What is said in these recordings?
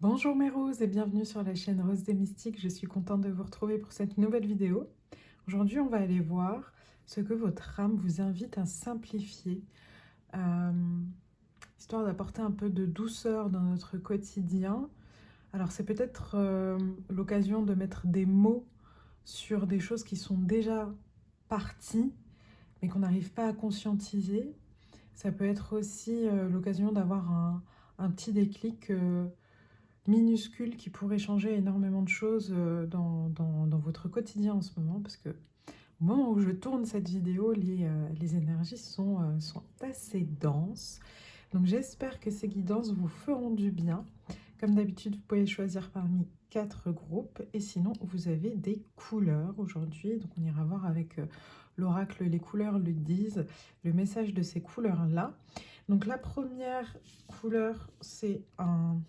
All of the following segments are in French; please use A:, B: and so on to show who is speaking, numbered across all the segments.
A: Bonjour mes roses et bienvenue sur la chaîne Rose des Mystiques. Je suis contente de vous retrouver pour cette nouvelle vidéo. Aujourd'hui, on va aller voir ce que votre âme vous invite à simplifier, euh, histoire d'apporter un peu de douceur dans notre quotidien. Alors c'est peut-être l'occasion de mettre des mots sur des choses qui sont déjà parties, mais qu'on n'arrive pas à conscientiser. Ça peut être aussi l'occasion d'avoir un petit déclic minuscule qui pourrait changer énormément de choses dans votre quotidien en ce moment, parce que au moment où je tourne cette vidéo, les énergies sont assez denses. Donc j'espère que ces guidances vous feront du bien. Comme d'habitude, vous pouvez choisir parmi 4 groupes, et sinon vous avez des couleurs aujourd'hui. Donc on ira voir avec l'oracle les couleurs le disent, le message de ces couleurs-là. Donc la première couleur, c'est un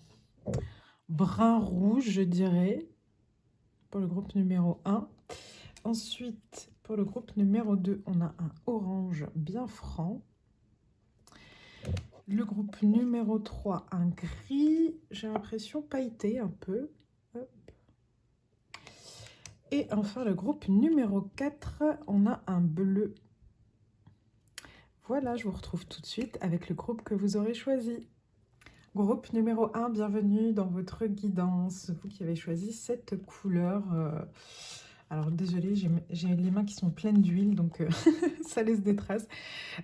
A: brun rouge, je dirais, pour le groupe numéro 1. Ensuite, pour le groupe numéro 2, on a un orange bien franc. Le groupe numéro 3, un gris, j'ai l'impression pailleté un peu. Hop. Et enfin, le groupe numéro 4, on a un bleu. Voilà, je vous retrouve tout de suite avec le groupe que vous aurez choisi. Groupe numéro 1, bienvenue dans votre guidance. Vous qui avez choisi cette couleur. Alors désolée, j'ai les mains qui sont pleines d'huile, donc ça laisse des traces.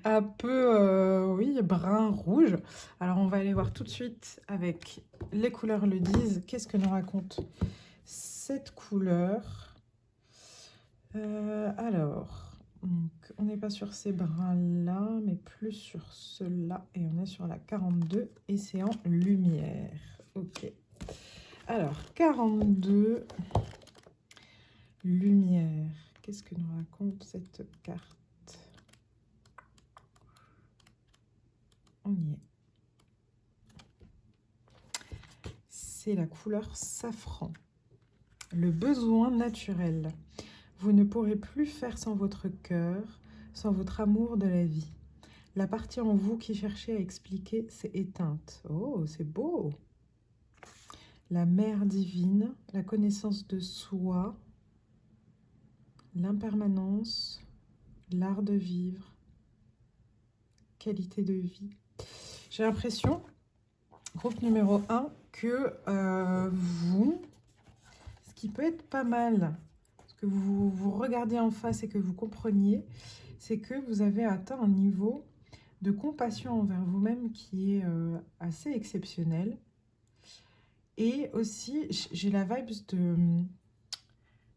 A: Un peu, oui, brun, rouge. Alors on va aller voir tout de suite avec les couleurs le disent. Qu'est-ce que nous raconte cette couleur? Alors, donc, on n'est pas sur ces brins-là, mais plus sur ceux-là. Et on est sur la 42 et c'est en lumière. Ok. Alors, 42, lumière. Qu'est-ce que nous raconte cette carte? On y est. C'est la couleur safran. Le besoin naturel. Vous ne pourrez plus faire sans votre cœur, sans votre amour de la vie. La partie en vous qui cherchait à expliquer s'est éteinte. Oh, c'est beau! La mère divine, la connaissance de soi, l'impermanence, l'art de vivre, qualité de vie. J'ai l'impression, groupe numéro 1, que vous, ce qui peut être pas mal, que vous vous regardiez en face et que vous compreniez, c'est que vous avez atteint un niveau de compassion envers vous-même qui est assez exceptionnel. Et aussi, j'ai la vibe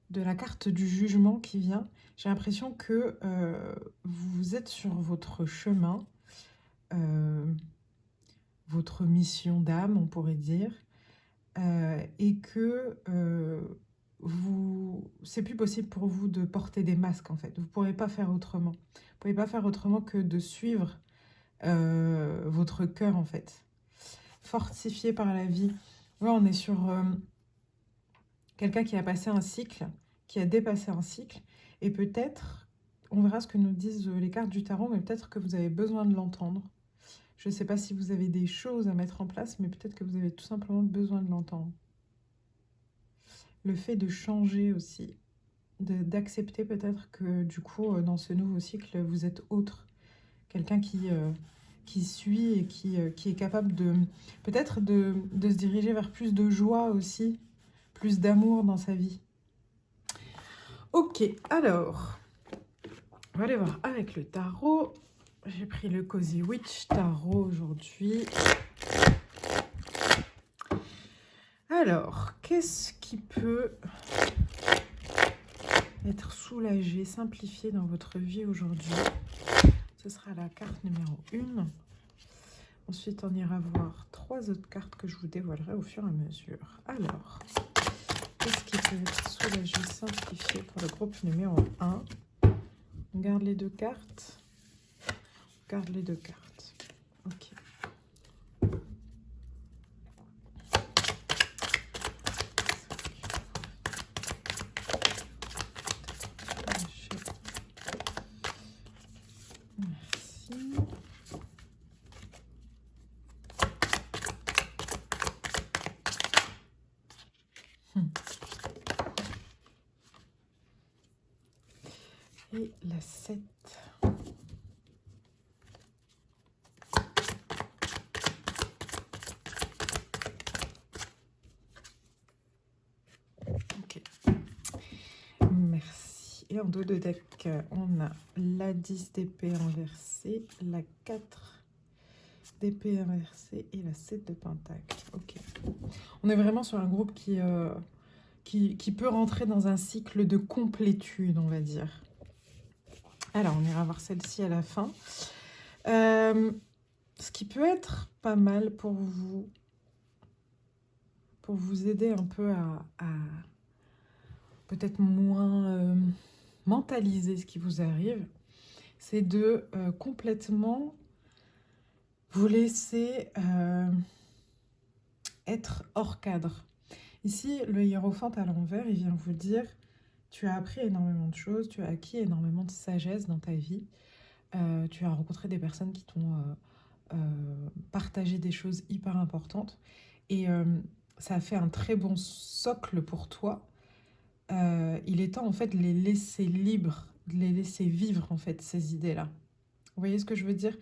A: de la carte du jugement qui vient. J'ai l'impression que vous êtes sur votre chemin, votre mission d'âme, on pourrait dire, et que c'est plus possible pour vous de porter des masques en fait. Vous ne pourrez pas faire autrement. Vous ne pouvez pas faire autrement que de suivre votre cœur en fait. Fortifié par la vie. Ouais, on est sur quelqu'un qui a passé un cycle, qui a dépassé un cycle, et peut-être, on verra ce que nous disent les cartes du tarot, mais peut-être que vous avez besoin de l'entendre. Je ne sais pas si vous avez des choses à mettre en place, mais peut-être que vous avez tout simplement besoin de l'entendre. Le fait de changer aussi, d'accepter peut-être que du coup, dans ce nouveau cycle, vous êtes autre. Quelqu'un qui suit et qui est capable de peut-être de se diriger vers plus de joie aussi, plus d'amour dans sa vie. Ok, alors, on va aller voir avec le tarot. J'ai pris le Cozy Witch Tarot aujourd'hui. Alors, qu'est-ce qui peut être soulagé, simplifié dans votre vie aujourd'hui? Ce sera la carte numéro 1. Ensuite, on ira voir 3 autres cartes que je vous dévoilerai au fur et à mesure. Alors, qu'est-ce qui peut être soulagé, simplifié pour le groupe numéro 1? On garde les 2 cartes. On garde les 2 cartes. Ok. et la 7. Ok. Merci. Et en dos de deck, on a la 10 d'épée inversée, la 4 d'épée inversée et la 7 de pentacle. Ok. On est vraiment sur un groupe qui peut rentrer dans un cycle de complétude, on va dire. Alors, on ira voir celle-ci à la fin. Ce qui peut être pas mal pour vous aider un peu à peut-être moins mentaliser ce qui vous arrive, c'est de complètement vous laisser être hors cadre. Ici, le hiérophante à l'envers, il vient vous dire, tu as appris énormément de choses, tu as acquis énormément de sagesse dans ta vie, tu as rencontré des personnes qui t'ont partagé des choses hyper importantes, et ça a fait un très bon socle pour toi. Il est temps en fait de les laisser libres, de les laisser vivre en fait ces idées-là. Vous voyez ce que je veux dire?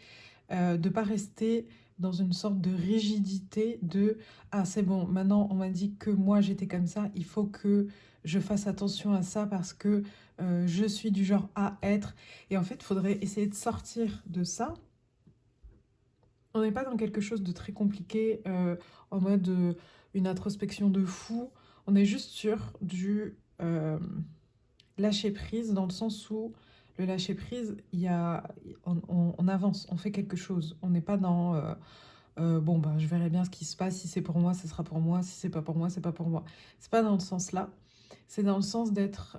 A: De ne pas rester dans une sorte de rigidité de «Ah c'est bon, maintenant on m'a dit que moi j'étais comme ça, il faut que je fasse attention à ça parce que je suis du genre à être». Et en fait, il faudrait essayer de sortir de ça. On n'est pas dans quelque chose de très compliqué, en mode une introspection de fou. On est juste sur du lâcher prise, dans le sens où le lâcher prise, on avance, on fait quelque chose. On n'est pas dans bon, bah, je verrai bien ce qui se passe. Si c'est pour moi, ce sera pour moi. Si c'est pas pour moi, c'est pas pour moi. C'est pas dans le sens là. C'est dans le sens d'être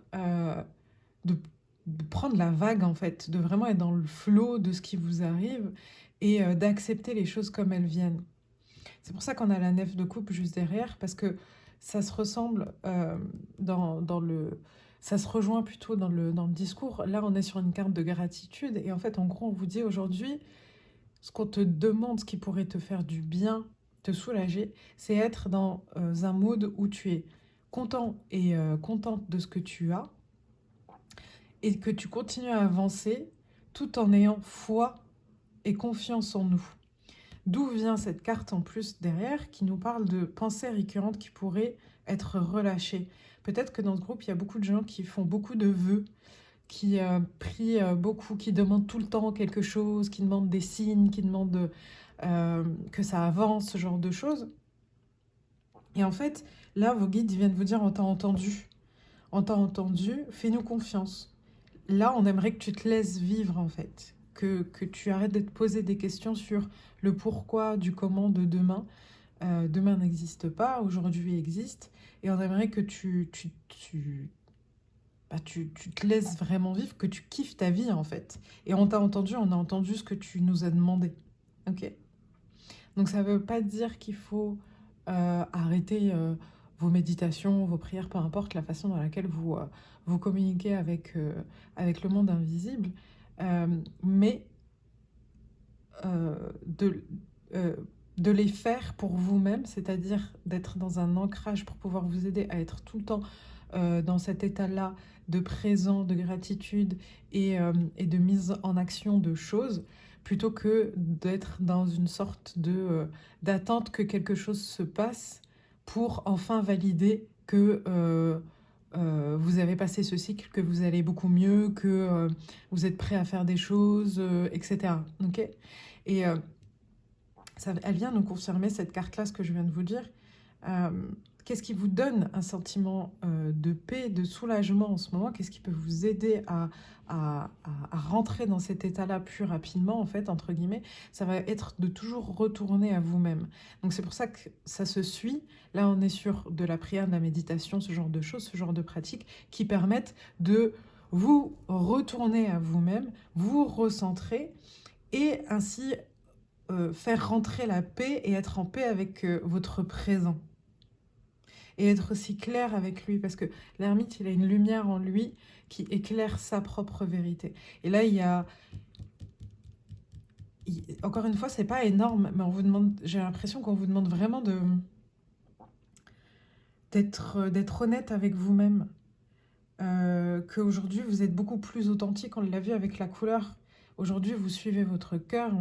A: de, de prendre la vague en fait, de vraiment être dans le flot de ce qui vous arrive et d'accepter les choses comme elles viennent. C'est pour ça qu'on a la 9 de coupe juste derrière, parce que ça se ressemble dans le... Ça se rejoint plutôt dans le discours. Là, on est sur une carte de gratitude. Et en fait, en gros, on vous dit aujourd'hui, ce qu'on te demande, ce qui pourrait te faire du bien, te soulager, c'est être dans un mode où tu es content et contente de ce que tu as et que tu continues à avancer tout en ayant foi et confiance en nous. D'où vient cette carte en plus derrière qui nous parle de pensées récurrentes qui pourraient être relâchées. Peut-être que dans ce groupe, il y a beaucoup de gens qui font beaucoup de vœux, qui prient beaucoup, qui demandent tout le temps quelque chose, qui demandent des signes, qui demandent que ça avance, ce genre de choses. Et en fait, là, vos guides viennent vous dire, on t'a entendu. On t'a entendu, fais-nous confiance. Là, on aimerait que tu te laisses vivre, en fait. Que tu arrêtes de te poser des questions sur le pourquoi, du comment de demain. Demain n'existe pas, aujourd'hui existe. Et on aimerait que tu te laisses vraiment vivre, que tu kiffes ta vie, en fait. Et on t'a entendu, on a entendu ce que tu nous as demandé. Ok? Donc ça ne veut pas dire qu'il faut arrêter vos méditations, vos prières, peu importe la façon dans laquelle vous communiquez avec le monde invisible, mais de, de les faire pour vous-même, c'est-à-dire d'être dans un ancrage pour pouvoir vous aider à être tout le temps dans cet état-là de présent, de gratitude et de mise en action de choses, plutôt que d'être dans une sorte d'attente que quelque chose se passe pour enfin valider que vous avez passé ce cycle, que vous allez beaucoup mieux, que vous êtes prêt à faire des choses, etc. Okay, et elle vient nous confirmer cette carte-là, ce que je viens de vous dire. Qu'est-ce qui vous donne un sentiment de paix, de soulagement en ce moment? Qu'est-ce qui peut vous aider à rentrer dans cet état-là plus rapidement, en fait, entre guillemets? Ça va être de toujours retourner à vous-même. Donc c'est pour ça que ça se suit. Là, on est sur de la prière, de la méditation, ce genre de choses, ce genre de pratiques qui permettent de vous retourner à vous-même, vous recentrer et ainsi faire rentrer la paix et être en paix avec votre présent. Et être aussi clair avec lui, parce que l'ermite, il a une lumière en lui qui éclaire sa propre vérité. Et là, encore une fois, c'est pas énorme, mais on vous demande, j'ai l'impression qu'on vous demande vraiment d'être honnête avec vous-même. qu'aujourd'hui vous êtes beaucoup plus authentique, on l'a vu avec la couleur. Aujourd'hui vous suivez votre cœur,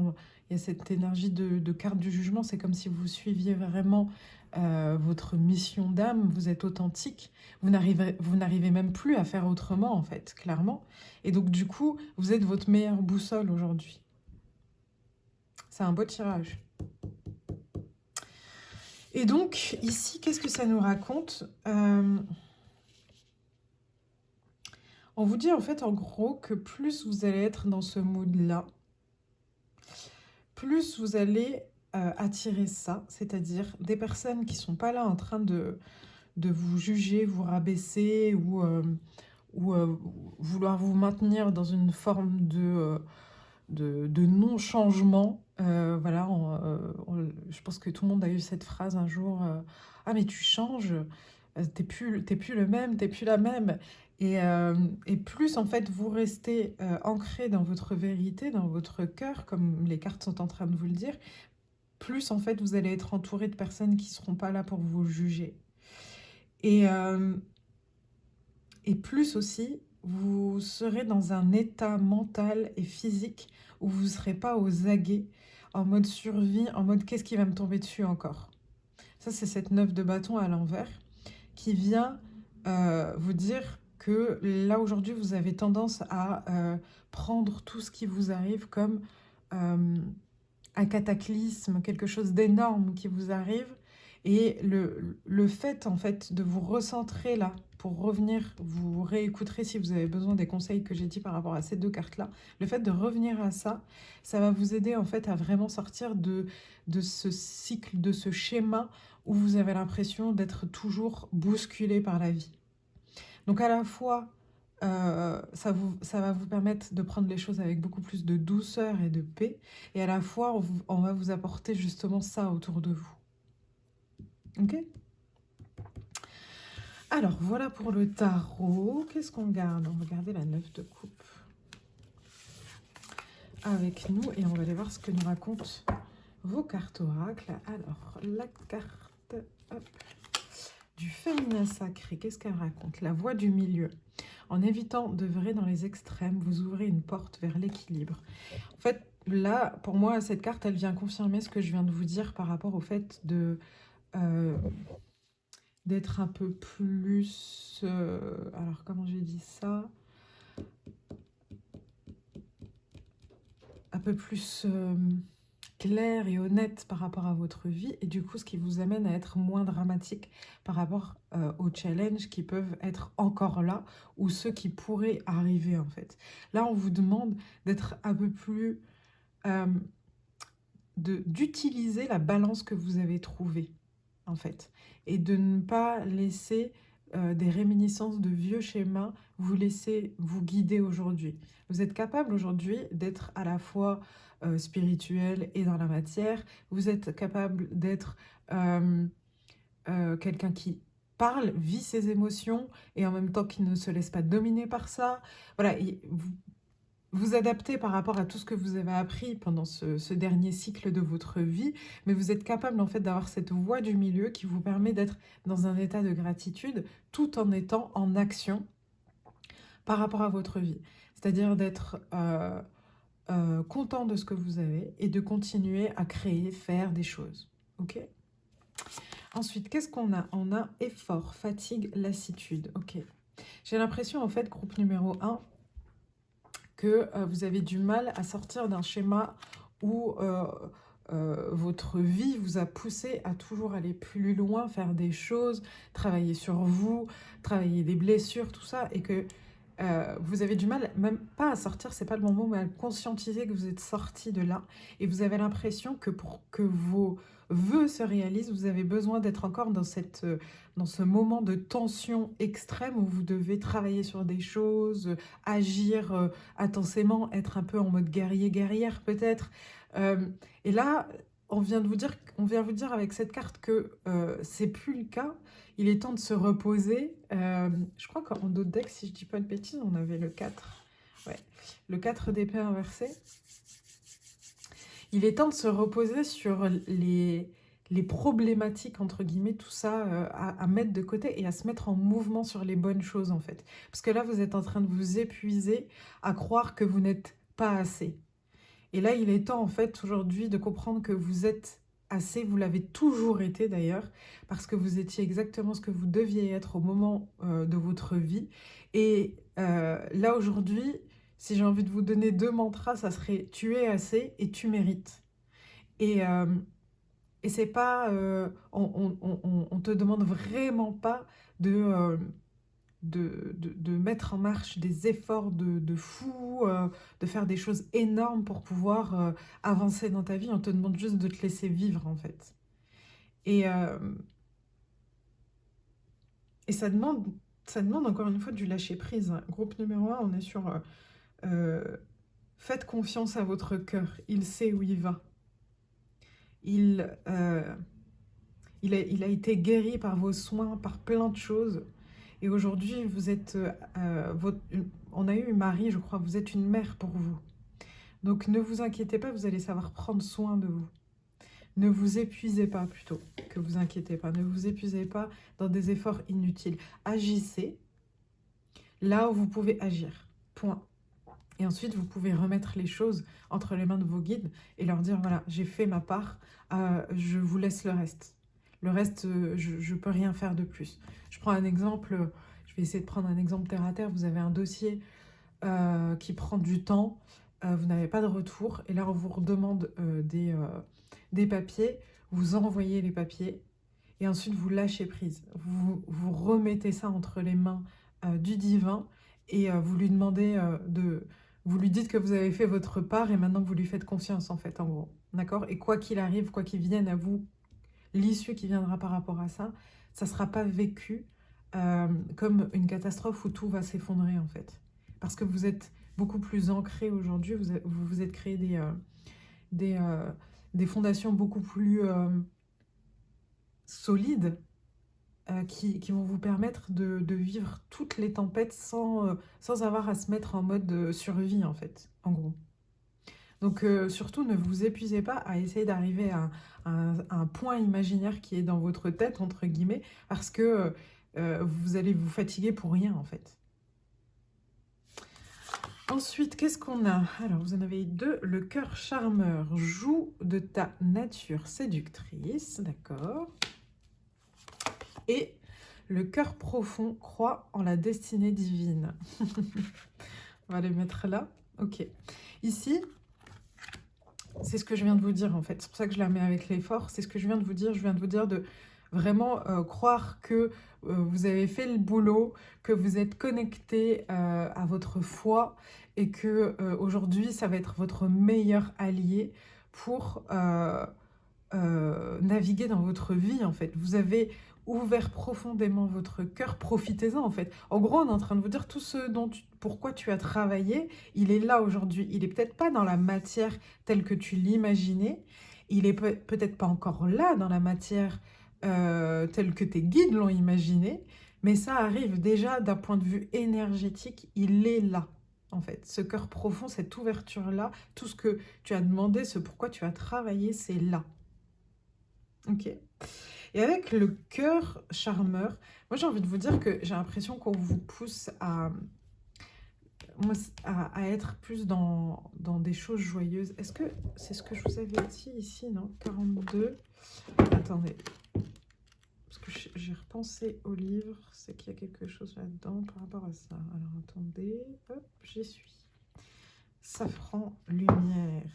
A: il y a cette énergie de carte du jugement, c'est comme si vous suiviez vraiment votre mission d'âme, vous êtes authentique, vous n'arrivez même plus à faire autrement en fait, clairement. Et donc du coup, vous êtes votre meilleure boussole aujourd'hui. C'est un beau tirage. Et donc, ici, qu'est-ce que ça nous raconte? On vous dit en fait, en gros, que plus vous allez être dans ce mood-là, plus vous allez attirer ça, c'est-à-dire des personnes qui ne sont pas là en train de vous juger, vous rabaisser ou vouloir vous maintenir dans une forme de non-changement. Voilà, je pense que tout le monde a eu cette phrase un jour, ah mais tu changes, t'es plus le même, t'es plus la même. Et plus en fait vous restez ancré dans votre vérité, dans votre cœur, comme les cartes sont en train de vous le dire, plus en fait vous allez être entouré de personnes qui ne seront pas là pour vous juger. Et plus aussi, vous serez dans un état mental et physique où vous ne serez pas aux aguets, en mode survie, en mode qu'est-ce qui va me tomber dessus encore. Ça, c'est cette 9 de bâton à l'envers qui vient vous dire que là, aujourd'hui, vous avez tendance à prendre tout ce qui vous arrive comme un cataclysme, quelque chose d'énorme qui vous arrive. Et le fait, en fait, de vous recentrer là, pour revenir, vous réécouterez si vous avez besoin des conseils que j'ai dit par rapport à ces deux cartes-là. Le fait de revenir à ça, ça va vous aider, en fait, à vraiment sortir de ce cycle, de ce schéma où vous avez l'impression d'être toujours bousculé par la vie. Donc, à la fois, ça va vous permettre de prendre les choses avec beaucoup plus de douceur et de paix. Et à la fois, on va vous apporter justement ça autour de vous. Ok? Alors, voilà pour le tarot. Qu'est-ce qu'on garde? On va garder la 9 de coupe avec nous et on va aller voir ce que nous racontent vos cartes oracles. Alors, la carte du féminin sacré, qu'est-ce qu'elle raconte? La voie du milieu. En évitant d'œuvrer dans les extrêmes, vous ouvrez une porte vers l'équilibre. En fait, là, pour moi, cette carte, elle vient confirmer ce que je viens de vous dire par rapport au fait de d'être un peu plus... alors, comment j'ai dit ça? Un peu plus clair et honnête par rapport à votre vie. Et du coup, ce qui vous amène à être moins dramatique par rapport aux challenges qui peuvent être encore là ou ceux qui pourraient arriver, en fait. Là, on vous demande d'être un peu plus... d'utiliser la balance que vous avez trouvée, en fait, et de ne pas laisser des réminiscences de vieux schémas vous laisser vous guider aujourd'hui. Vous êtes capable aujourd'hui d'être à la fois spirituel et dans la matière. Vous êtes capable d'être quelqu'un qui parle, vit ses émotions et en même temps qui ne se laisse pas dominer par ça. Voilà, vous adaptez par rapport à tout ce que vous avez appris pendant ce dernier cycle de votre vie, mais vous êtes capable en fait d'avoir cette voie du milieu qui vous permet d'être dans un état de gratitude tout en étant en action par rapport à votre vie. C'est-à-dire d'être content de ce que vous avez et de continuer à créer, faire des choses. Ok ? Ensuite, qu'est-ce qu'on a? On a effort, fatigue, lassitude. Ok. J'ai l'impression en fait, groupe numéro 1, que vous avez du mal à sortir d'un schéma où votre vie vous a poussé à toujours aller plus loin, faire des choses, travailler sur vous, travailler des blessures, tout ça, et que vous avez du mal, même pas à sortir, c'est pas le bon mot, mais à conscientiser que vous êtes sorti de là, et vous avez l'impression que pour que vos vœux se réalisent, vous avez besoin d'être encore dans ce moment de tension extrême où vous devez travailler sur des choses, agir intensément, être un peu en mode guerrier-guerrière peut-être. Et là, on vient vous dire avec cette carte que c'est plus le cas. Il est temps de se reposer. Je crois qu'en d'autres decks, si je dis pas de bêtises, on avait le 4. Ouais, le 4 d'épée inversé. Il est temps de se reposer sur les les problématiques, entre guillemets, tout ça à mettre de côté et à se mettre en mouvement sur les bonnes choses, en fait. Parce que là, vous êtes en train de vous épuiser à croire que vous n'êtes pas assez. Et là, il est temps, en fait, aujourd'hui, de comprendre que vous êtes assez, vous l'avez toujours été d'ailleurs, parce que vous étiez exactement ce que vous deviez être au moment de votre vie. Et là, aujourd'hui, si j'ai envie de vous donner deux mantras, ça serait tu es assez et tu mérites. Et, euh, et c'est pas, on te demande vraiment pas de, de mettre en marche des efforts de fou, de faire des choses énormes pour pouvoir avancer dans ta vie. On te demande juste de te laisser vivre, en fait. Et, euh, et ça demande encore une fois du lâcher prise, hein. Groupe numéro un, on est sur euh, faites confiance à votre cœur. Il sait où il va. Il, euh, il a été guéri par vos soins, par plein de choses. Et aujourd'hui, vous êtes, on a eu Marie, je crois, vous êtes une mère pour vous. Donc ne vous inquiétez pas, vous allez savoir prendre soin de vous. Ne vous épuisez pas plutôt que vous inquiétez pas. Ne vous épuisez pas dans des efforts inutiles. Agissez là où vous pouvez agir. Point. Et ensuite, vous pouvez remettre les choses entre les mains de vos guides et leur dire, voilà, j'ai fait ma part, je vous laisse le reste. Le reste, je ne peux rien faire de plus. Je prends un exemple, je vais essayer de prendre un exemple terre à terre. Vous avez un dossier qui prend du temps, vous n'avez pas de retour, et là on vous redemande des papiers, vous envoyez les papiers, et ensuite vous lâchez prise. Vous remettez ça entre les mains du divin, et vous lui demandez vous lui dites que vous avez fait votre part, et maintenant vous lui faites confiance en fait, en gros. D'accord? Et quoi qu'il arrive, quoi qu'il vienne à vous, l'issue qui viendra par rapport à ça, ça ne sera pas vécu comme une catastrophe où tout va s'effondrer en fait. Parce que vous êtes beaucoup plus ancré aujourd'hui, vous vous êtes créé des, euh, des fondations beaucoup plus solides qui vont vous permettre de vivre toutes les tempêtes sans avoir à se mettre en mode survie en fait, en gros. Donc surtout, ne vous épuisez pas à essayer d'arriver à un point imaginaire qui est dans votre tête, entre guillemets, parce que vous allez vous fatiguer pour rien, en fait. Ensuite, qu'est-ce qu'on a? Alors, vous en avez deux. Le cœur charmeur joue de ta nature séductrice, d'accord. Et le cœur profond croit en la destinée divine. On va les mettre là. Ok. Ici, c'est ce que je viens de vous dire en fait. C'est pour ça que je la mets avec l'effort. C'est ce que je viens de vous dire. Je viens de vous dire de vraiment croire que vous avez fait le boulot, que vous êtes connecté à votre foi et que aujourd'hui, ça va être votre meilleur allié pour naviguer dans votre vie en fait. Vous avez ouvert profondément votre cœur, profitez-en en fait. En gros, on est en train de vous dire tout ce pourquoi tu as travaillé, il est là aujourd'hui. Il est peut-être pas dans la matière telle que tu l'imaginais, il est peut-être pas encore là dans la matière telle que tes guides l'ont imaginé, mais ça arrive déjà d'un point de vue énergétique, il est là. En fait, ce cœur profond, cette ouverture-là, tout ce que tu as demandé, ce pourquoi tu as travaillé, c'est là. Ok. Et avec le cœur charmeur, moi j'ai envie de vous dire que j'ai l'impression qu'on vous pousse à être plus dans des choses joyeuses. Est-ce que c'est ce que je vous avais dit ici, non? 42. Attendez. Parce que j'ai repensé au livre, c'est qu'il y a quelque chose là-dedans par rapport à ça. Alors attendez, hop, j'y suis. Safran, lumière.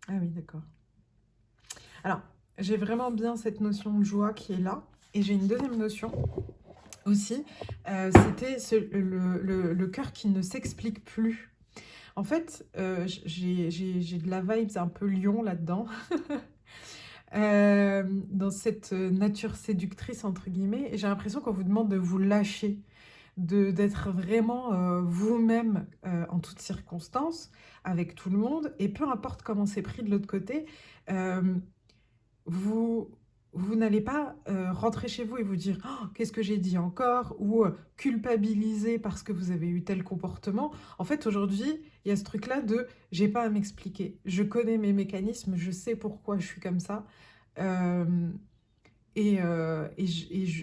A: Ah oui, d'accord. Alors, j'ai vraiment bien cette notion de joie qui est là. Et j'ai une deuxième notion aussi. C'était le cœur qui ne s'explique plus. En fait, j'ai de la vibes un peu lion là-dedans. Dans cette nature séductrice, entre guillemets. Et j'ai l'impression qu'on vous demande de vous lâcher, d'être vraiment vous-même en toutes circonstances, avec tout le monde. Et peu importe comment c'est pris de l'autre côté, vous, vous n'allez pas rentrer chez vous et vous dire «Oh, qu'est-ce que j'ai dit encore?» ou culpabiliser parce que vous avez eu tel comportement. En fait, aujourd'hui, il y a ce truc-là de j'ai pas à m'expliquer. Je connais mes mécanismes, je sais pourquoi je suis comme ça. Euh,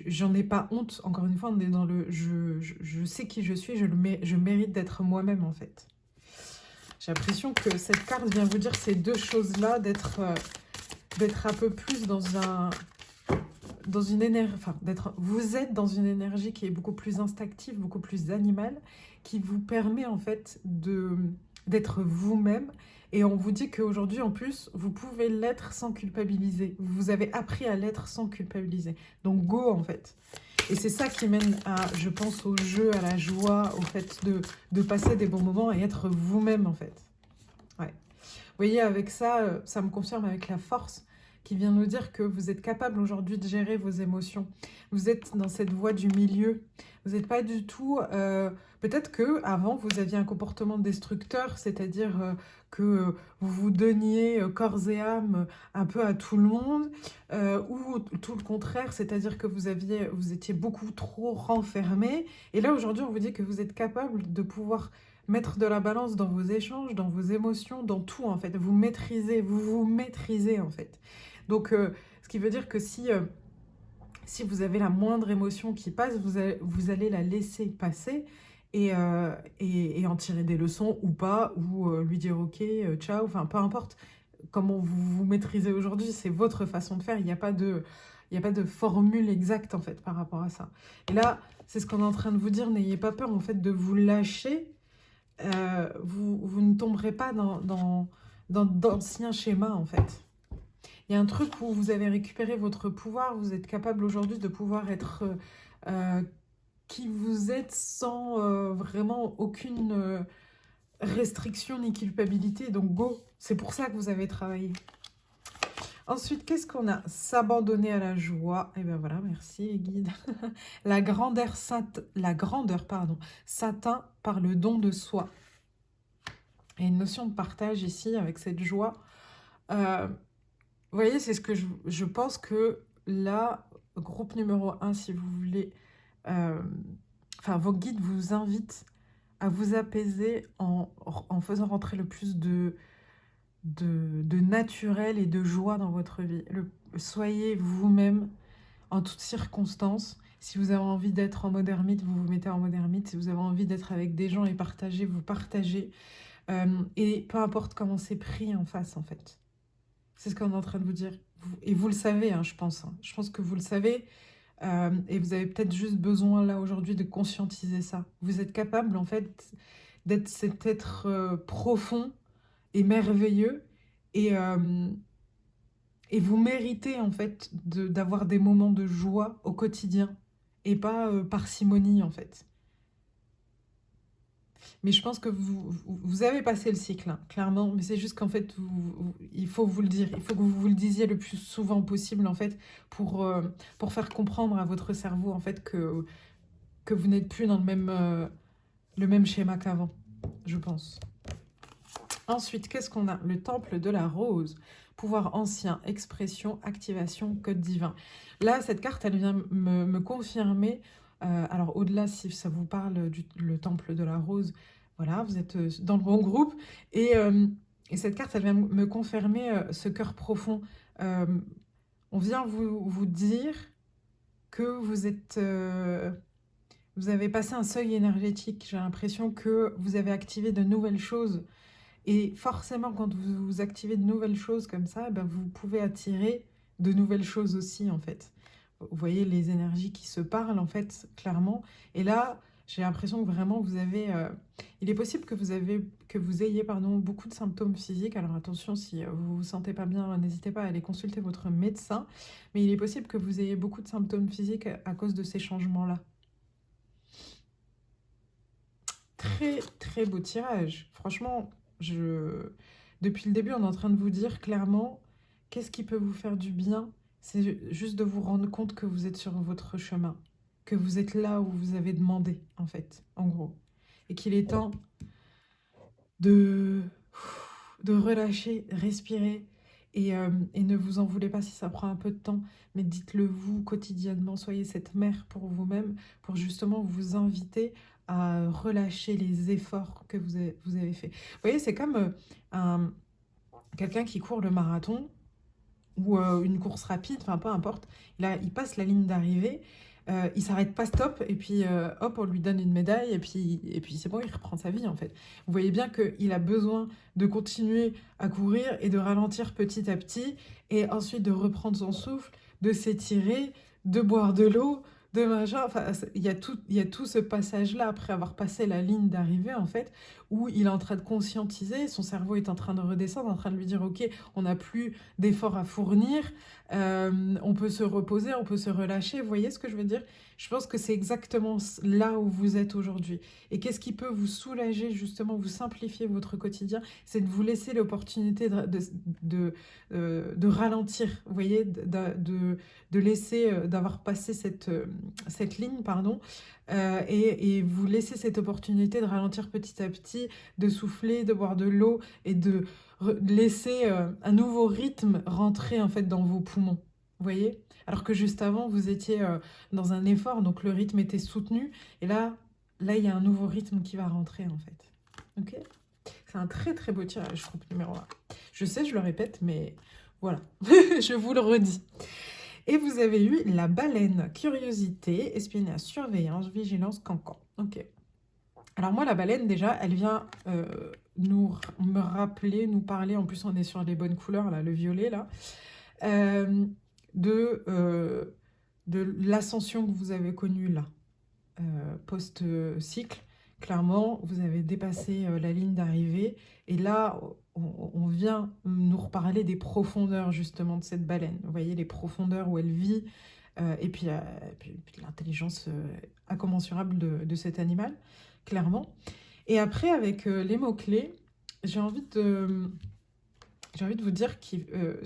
A: j'en ai pas honte. Encore une fois, on est dans le je sais qui je suis, je mérite d'être moi-même en fait. J'ai l'impression que cette carte vient vous dire ces deux choses-là, d'être un peu plus dans une énergie, enfin, vous êtes dans une énergie qui est beaucoup plus instinctive, beaucoup plus animale, qui vous permet en fait d'être vous-même. Et on vous dit qu'aujourd'hui, en plus, vous pouvez l'être sans culpabiliser. Vous avez appris à l'être sans culpabiliser. Donc, go, en fait. Et c'est ça qui mène à, je pense, au jeu, à la joie, au fait de passer des bons moments et être vous-même, en fait. Ouais. Vous voyez, avec ça, ça me confirme avec la force qui vient nous dire que vous êtes capable aujourd'hui de gérer vos émotions. Vous êtes dans cette voie du milieu. Vous n'êtes pas du tout... peut-être que avant vous aviez un comportement destructeur, c'est-à-dire que vous vous donniez corps et âme un peu à tout le monde, ou tout le contraire, c'est-à-dire que vous étiez beaucoup trop renfermé. Et là, aujourd'hui, on vous dit que vous êtes capable de pouvoir mettre de la balance dans vos échanges, dans vos émotions, dans tout en fait. Vous vous maîtrisez en fait. Donc, ce qui veut dire que si vous avez la moindre émotion qui passe, vous allez la laisser passer et en tirer des leçons ou pas, ou lui dire ok, ciao, enfin peu importe comment vous vous maîtrisez aujourd'hui, c'est votre façon de faire, il n'y a pas de formule exacte en fait par rapport à ça. Et là, c'est ce qu'on est en train de vous dire, n'ayez pas peur en fait de vous lâcher, vous ne tomberez pas dans d'anciens schémas en fait. Il y a un truc où vous avez récupéré votre pouvoir, vous êtes capable aujourd'hui de pouvoir être euh, qui vous êtes sans vraiment aucune restriction ni culpabilité. Donc go, c'est pour ça que vous avez travaillé. Ensuite, qu'est-ce qu'on a? S'abandonner à la joie. Et bien voilà, merci les guides. La grandeur, pardon, s'atteint par le don de soi. Il y a une notion de partage ici avec cette joie. Euh, Vous voyez, c'est ce que je pense que là, groupe numéro 1, si vous voulez, euh, enfin, vos guides vous invitent à vous apaiser en faisant rentrer le plus de naturel et de joie dans votre vie. Soyez vous-même en toutes circonstances. Si vous avez envie d'être en mode ermite, vous vous mettez en mode ermite. Si vous avez envie d'être avec des gens et partager, vous partagez. Et peu importe comment c'est pris en face, en fait. C'est ce qu'on est en train de vous dire. Et vous le savez, hein, je pense. Hein. Je pense que vous le savez. Et vous avez peut-être juste besoin, là, aujourd'hui, de conscientiser ça. Vous êtes capable, en fait, d'être cet être profond et merveilleux. Et, euh, et vous méritez, en fait, d'avoir des moments de joie au quotidien. Et pas parcimonie, en fait. Mais je pense que vous avez passé le cycle, hein, clairement. Mais c'est juste qu'en fait, il faut vous le dire. Il faut que vous le disiez le plus souvent possible, en fait, pour faire comprendre à votre cerveau, en fait, que vous n'êtes plus dans le même schéma qu'avant, je pense. Ensuite, qu'est-ce qu'on a? Le temple de la rose. Pouvoir ancien, expression, activation, code divin. Là, cette carte, elle vient me confirmer. Alors, au-delà, si ça vous parle le temple de la rose, voilà, vous êtes dans le bon groupe. Et cette carte, elle vient me confirmer ce cœur profond. Euh, on vient vous dire que vous avez passé un seuil énergétique. J'ai l'impression que vous avez activé de nouvelles choses et forcément, quand vous activez de nouvelles choses comme ça, ben vous pouvez attirer de nouvelles choses aussi, en fait. Vous voyez les énergies qui se parlent, en fait, clairement. Et là, j'ai l'impression que vraiment, vous avez... il est possible que vous ayez pardon, beaucoup de symptômes physiques. Alors attention, si vous ne vous sentez pas bien, n'hésitez pas à aller consulter votre médecin. Mais il est possible que vous ayez beaucoup de symptômes physiques à cause de ces changements-là. Très, très beau tirage. Franchement, depuis le début, on est en train de vous dire clairement qu'est-ce qui peut vous faire du bien. C'est juste de vous rendre compte que vous êtes sur votre chemin, que vous êtes là où vous avez demandé, en fait, en gros. Et qu'il est temps de, de relâcher, respirer Et ne vous en voulez pas si ça prend un peu de temps, mais dites-le vous quotidiennement, soyez cette mère pour vous-même, pour justement vous inviter à relâcher les efforts que vous avez faits. Vous voyez, c'est comme quelqu'un qui court le marathon ou une course rapide, enfin peu importe, il passe la ligne d'arrivée, il s'arrête pas stop, et puis hop, on lui donne une médaille, et puis c'est bon, il reprend sa vie en fait. Vous voyez bien qu'il a besoin de continuer à courir et de ralentir petit à petit, et ensuite de reprendre son souffle, de s'étirer, de boire de l'eau, de machin, enfin il y a tout ce passage-là après avoir passé la ligne d'arrivée en fait, où il est en train de conscientiser, son cerveau est en train de redescendre, en train de lui dire ok, on n'a plus d'efforts à fournir, on peut se reposer, on peut se relâcher. Vous voyez ce que je veux dire? Je pense que c'est exactement là où vous êtes aujourd'hui. Et qu'est-ce qui peut vous soulager, justement, vous simplifier votre quotidien? C'est de vous laisser l'opportunité de ralentir, vous voyez, de laisser, d'avoir passé cette ligne, pardon, et vous laisser cette opportunité de ralentir petit à petit, de souffler, de boire de l'eau et de laisser un nouveau rythme rentrer en fait dans vos poumons. Vous voyez? Alors que juste avant, vous étiez dans un effort, donc le rythme était soutenu. Et là, il y a un nouveau rythme qui va rentrer en fait. Ok? C'est un très très beau tirage, groupe numéro 1. Je sais, je le répète, mais voilà, je vous le redis. Et vous avez eu la baleine, curiosité, espionnage, surveillance, vigilance, cancan. Ok. Alors moi, la baleine, déjà, elle vient me rappeler, nous parler, en plus on est sur les bonnes couleurs, là, le violet, là, euh, de, euh, de l'ascension que vous avez connue, là, post-cycle. Clairement, vous avez dépassé la ligne d'arrivée, et là, on vient nous reparler des profondeurs, justement, de cette baleine. Vous voyez, les profondeurs où elle vit, et puis l'intelligence incommensurable de cet animal, clairement. Et après, avec les mots-clés, j'ai envie de vous dire que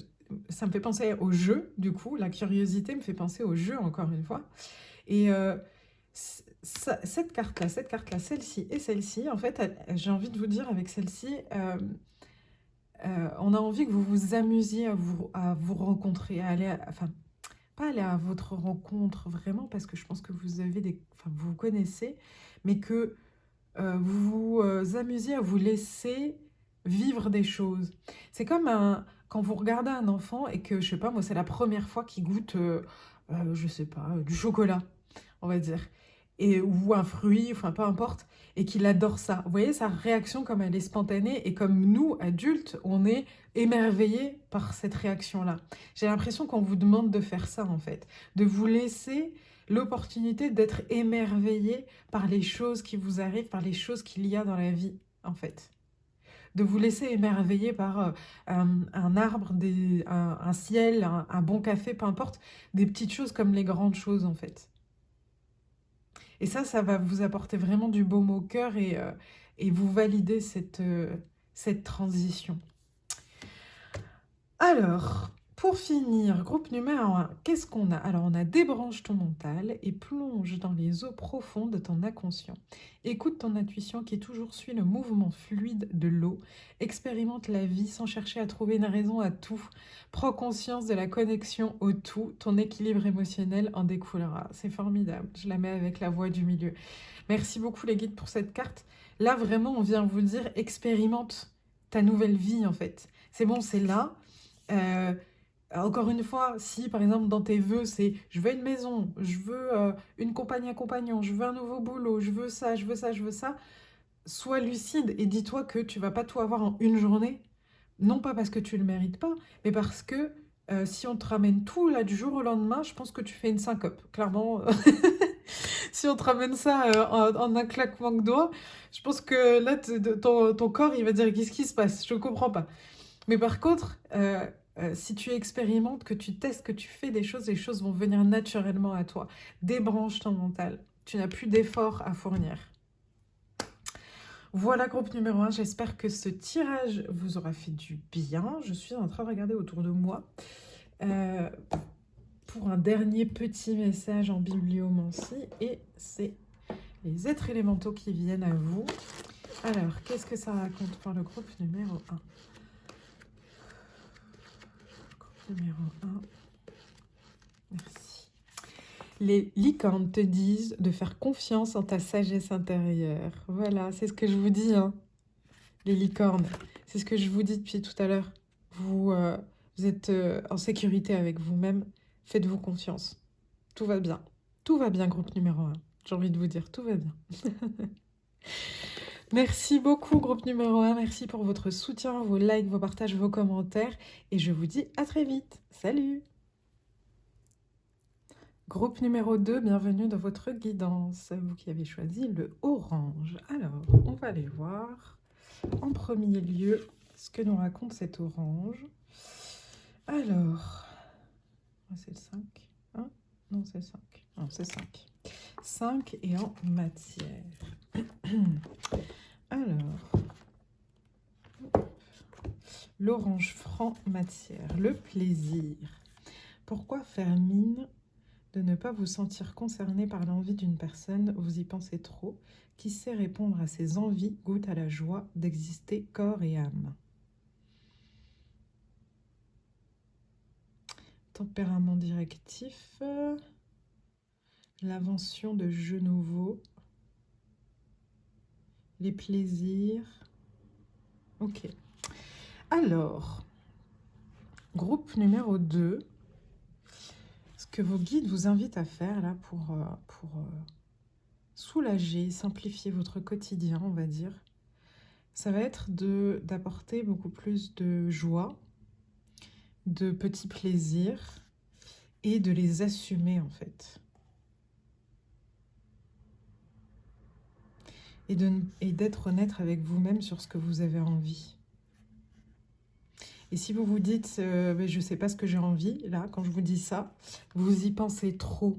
A: ça me fait penser au jeu, du coup. La curiosité me fait penser au jeu, encore une fois. Et cette carte-là, celle-ci et celle-ci, en fait, j'ai envie de vous dire avec celle-ci, on a envie que vous vous amusiez à vous rencontrer, à aller, enfin, pas aller à votre rencontre vraiment, parce que je pense que enfin, vous vous connaissez, mais que vous vous amusiez à vous laisser vivre des choses. C'est comme quand vous regardez un enfant et que, je sais pas, moi, c'est la première fois qu'il goûte, je sais pas, du chocolat, on va dire, ou un fruit, enfin, peu importe, et qu'il adore ça. Vous voyez, sa réaction, comme elle est spontanée, et comme nous, adultes, on est émerveillés par cette réaction-là. J'ai l'impression qu'on vous demande de faire ça, en fait, de vous laisser l'opportunité d'être émerveillé par les choses qui vous arrivent, par les choses qu'il y a dans la vie, en fait. De vous laisser émerveiller par un arbre, un ciel, un bon café, peu importe, des petites choses comme les grandes choses, en fait. Et ça va vous apporter vraiment du baume au cœur, et vous valider cette transition. Alors, pour finir, groupe numéro 1, qu'est-ce qu'on a? Alors, on a débranche ton mental et plonge dans les eaux profondes de ton inconscient. Écoute ton intuition qui toujours suit le mouvement fluide de l'eau. Expérimente la vie sans chercher à trouver une raison à tout. Prends conscience de la connexion au tout. Ton équilibre émotionnel en découlera. C'est formidable. Je la mets avec la voix du milieu. Merci beaucoup les guides pour cette carte. Là, vraiment, on vient vous dire, expérimente ta nouvelle vie en fait. C'est bon, c'est là. Euh, Encore une fois, si par exemple dans tes vœux, c'est je veux une maison, je veux une compagne, un compagnon, je veux un nouveau boulot, je veux ça, je veux ça, je veux ça, sois lucide et dis-toi que tu vas pas tout avoir en une journée. Non pas parce que tu le mérites pas, mais parce que si on te ramène tout là du jour au lendemain, je pense que tu fais une syncope. Clairement, si on te ramène ça en un claquement de doigts, je pense que là, ton corps, il va dire qu'est-ce qui se passe? Je ne comprends pas. Mais par contre, si tu expérimentes, que tu testes, que tu fais des choses, les choses vont venir naturellement à toi. Débranche ton mental. Tu n'as plus d'efforts à fournir. Voilà, groupe numéro 1. J'espère que ce tirage vous aura fait du bien. Je suis en train de regarder autour de moi pour un dernier petit message en bibliomancie. Et c'est les êtres élémentaux qui viennent à vous. Alors, qu'est-ce que ça raconte pour le groupe numéro 1? numéro 1. Merci. Les licornes te disent de faire confiance en ta sagesse intérieure. Voilà, c'est ce que je vous dis, hein, les licornes. C'est ce que je vous dis depuis tout à l'heure. Vous êtes en sécurité avec vous-même. Faites-vous confiance. Tout va bien. Tout va bien, groupe numéro 1. J'ai envie de vous dire, tout va bien. Merci beaucoup, groupe numéro 1. Merci pour votre soutien, vos likes, vos partages, vos commentaires. Et je vous dis à très vite. Salut! Groupe numéro 2, bienvenue dans votre guidance. Vous qui avez choisi le orange. Alors, on va aller voir en premier lieu ce que nous raconte cet orange. Alors, c'est le 5. Hein? Non, c'est le 5. Non, c'est 5. 5 et en matière. Alors, l'orange franc matière, le plaisir. Pourquoi faire mine de ne pas vous sentir concerné par l'envie d'une personne? Vous y pensez trop. Qui sait répondre à ses envies goûte à la joie d'exister corps et âme. Tempérament directif. L'invention de jeux nouveaux. Les plaisirs. Ok. Alors, groupe numéro 2. Ce que vos guides vous invitent à faire là pour soulager, simplifier votre quotidien, on va dire, ça va être d'apporter beaucoup plus de joie, de petits plaisirs et de les assumer en fait. Et d'être honnête avec vous-même sur ce que vous avez envie. Et si vous vous dites, je ne sais pas ce que j'ai envie, là, quand je vous dis ça, vous y pensez trop.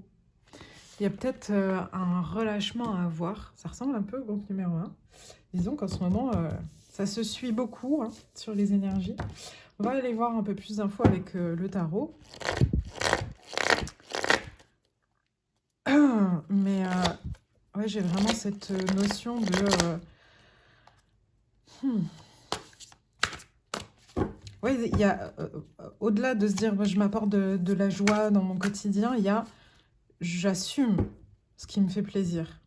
A: Il y a peut-être un relâchement à avoir. Ça ressemble un peu au groupe numéro 1. Disons qu'en ce moment, ça se suit beaucoup hein, sur les énergies. On va aller voir un peu plus d'infos avec le tarot. Mais ouais, j'ai vraiment cette notion de... Oui, il y a, au-delà de se dire, moi, je m'apporte de la joie dans mon quotidien, il y a, j'assume ce qui me fait plaisir.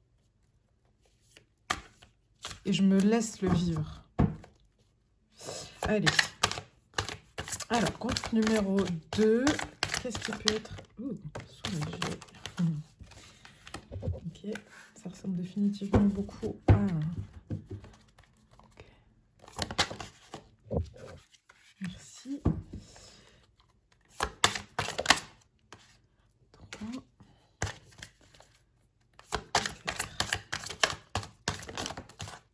A: Et je me laisse le vivre. Allez. Alors, groupe numéro 2, qu'est-ce qui peut être soulagé. Ok, ça ressemble définitivement beaucoup à... Merci. 3. 4.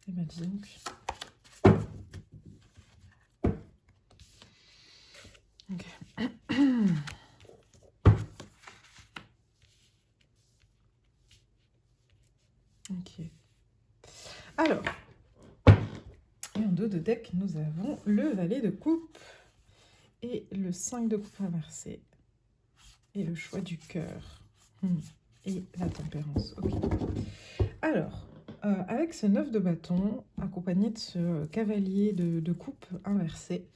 A: Et bien donc. Ok. Ok. Alors, et en dos de deck, nous avons le valet de coupe et le 5 de coupe inversé et le choix du cœur et la tempérance. Ok. Alors, avec ce 9 de bâton, accompagné de ce cavalier de coupe inversé,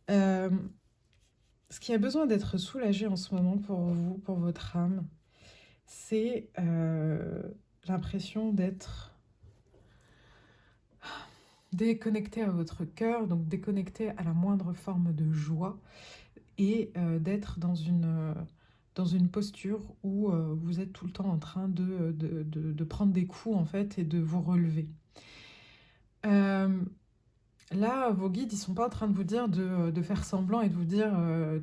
A: ce qui a besoin d'être soulagé en ce moment pour vous, pour votre âme, c'est l'impression d'être déconnecté à votre cœur, donc déconnecté à la moindre forme de joie et d'être dans une posture où vous êtes tout le temps en train de prendre des coups en fait et de vous relever. Là, vos guides, ils sont pas en train de vous dire de faire semblant et de vous dire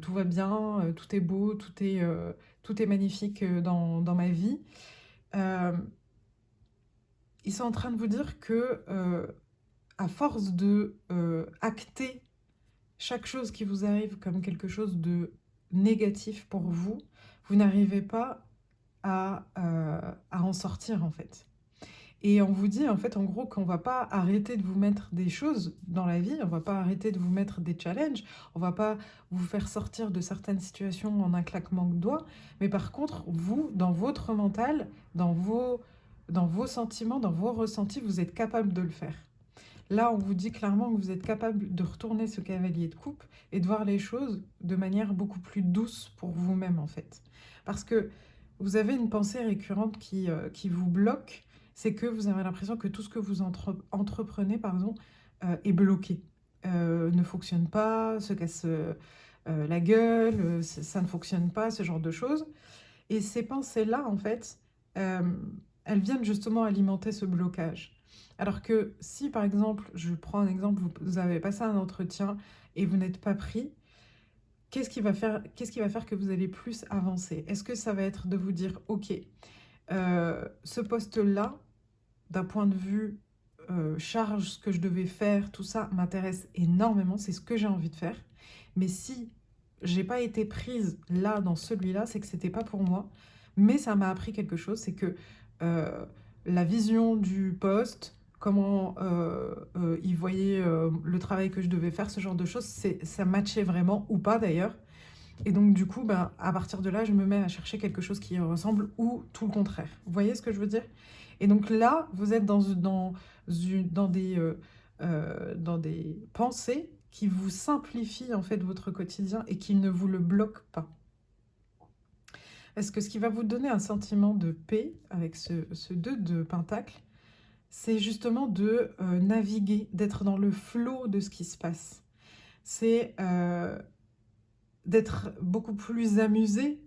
A: tout va bien, tout est beau, tout est magnifique dans ma vie. Ils sont en train de vous dire que à force de acter chaque chose qui vous arrive comme quelque chose de négatif pour vous, vous n'arrivez pas à en sortir en fait. Et on vous dit en fait en gros qu'on va pas arrêter de vous mettre des choses dans la vie, on va pas arrêter de vous mettre des challenges, on va pas vous faire sortir de certaines situations en un claquement de doigts, mais par contre vous, dans votre mental, dans vos sentiments, dans vos ressentis, vous êtes capable de le faire. Là, on vous dit clairement que vous êtes capable de retourner ce cavalier de coupe et de voir les choses de manière beaucoup plus douce pour vous-même, en fait. Parce que vous avez une pensée récurrente qui vous bloque, c'est que vous avez l'impression que tout ce que vous entreprenez, pardon, est bloqué, ne fonctionne pas, se casse la gueule, ça ne fonctionne pas, ce genre de choses. Et ces pensées-là, en fait, euh, elles viennent justement alimenter ce blocage. Alors que si, par exemple, je prends un exemple, vous avez passé un entretien et vous n'êtes pas pris, qu'est-ce qui va faire que vous allez plus avancer? Est-ce que ça va être de vous dire, ok, ce poste-là, d'un point de vue charge, ce que je devais faire, tout ça m'intéresse énormément, c'est ce que j'ai envie de faire. Mais si j'ai pas été prise là, dans celui-là, c'est que c'était pas pour moi. Mais ça m'a appris quelque chose, c'est que euh, la vision du poste, comment ils voyaient le travail que je devais faire, ce genre de choses, ça matchait vraiment, ou pas d'ailleurs. Et donc du coup, ben, à partir de là, je me mets à chercher quelque chose qui y ressemble ou tout le contraire. Vous voyez ce que je veux dire? Et donc là, vous êtes dans des pensées qui vous simplifient en fait votre quotidien et qui ne vous le bloquent pas. Parce que ce qui va vous donner un sentiment de paix avec ce 2 de Pentacle, c'est justement de naviguer, d'être dans le flot de ce qui se passe. C'est d'être beaucoup plus amusé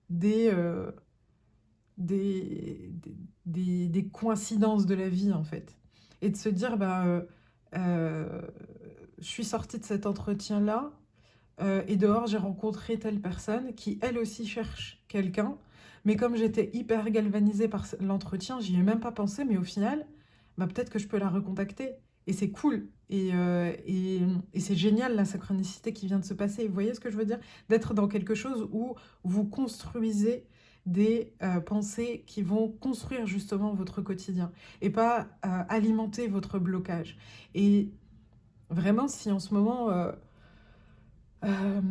A: des, euh, des coïncidences de la vie, en fait. Et de se dire, bah, euh, je suis sortie de cet entretien-là, et dehors, j'ai rencontré telle personne qui, elle aussi, cherche quelqu'un. Mais comme j'étais hyper galvanisée par l'entretien, j'y ai même pas pensé, mais au final, bah, peut-être que je peux la recontacter. Et c'est cool. Et c'est génial la synchronicité qui vient de se passer. Vous voyez ce que je veux dire? D'être dans quelque chose où vous construisez des pensées qui vont construire justement votre quotidien et pas alimenter votre blocage. Et vraiment, si en ce moment, euh,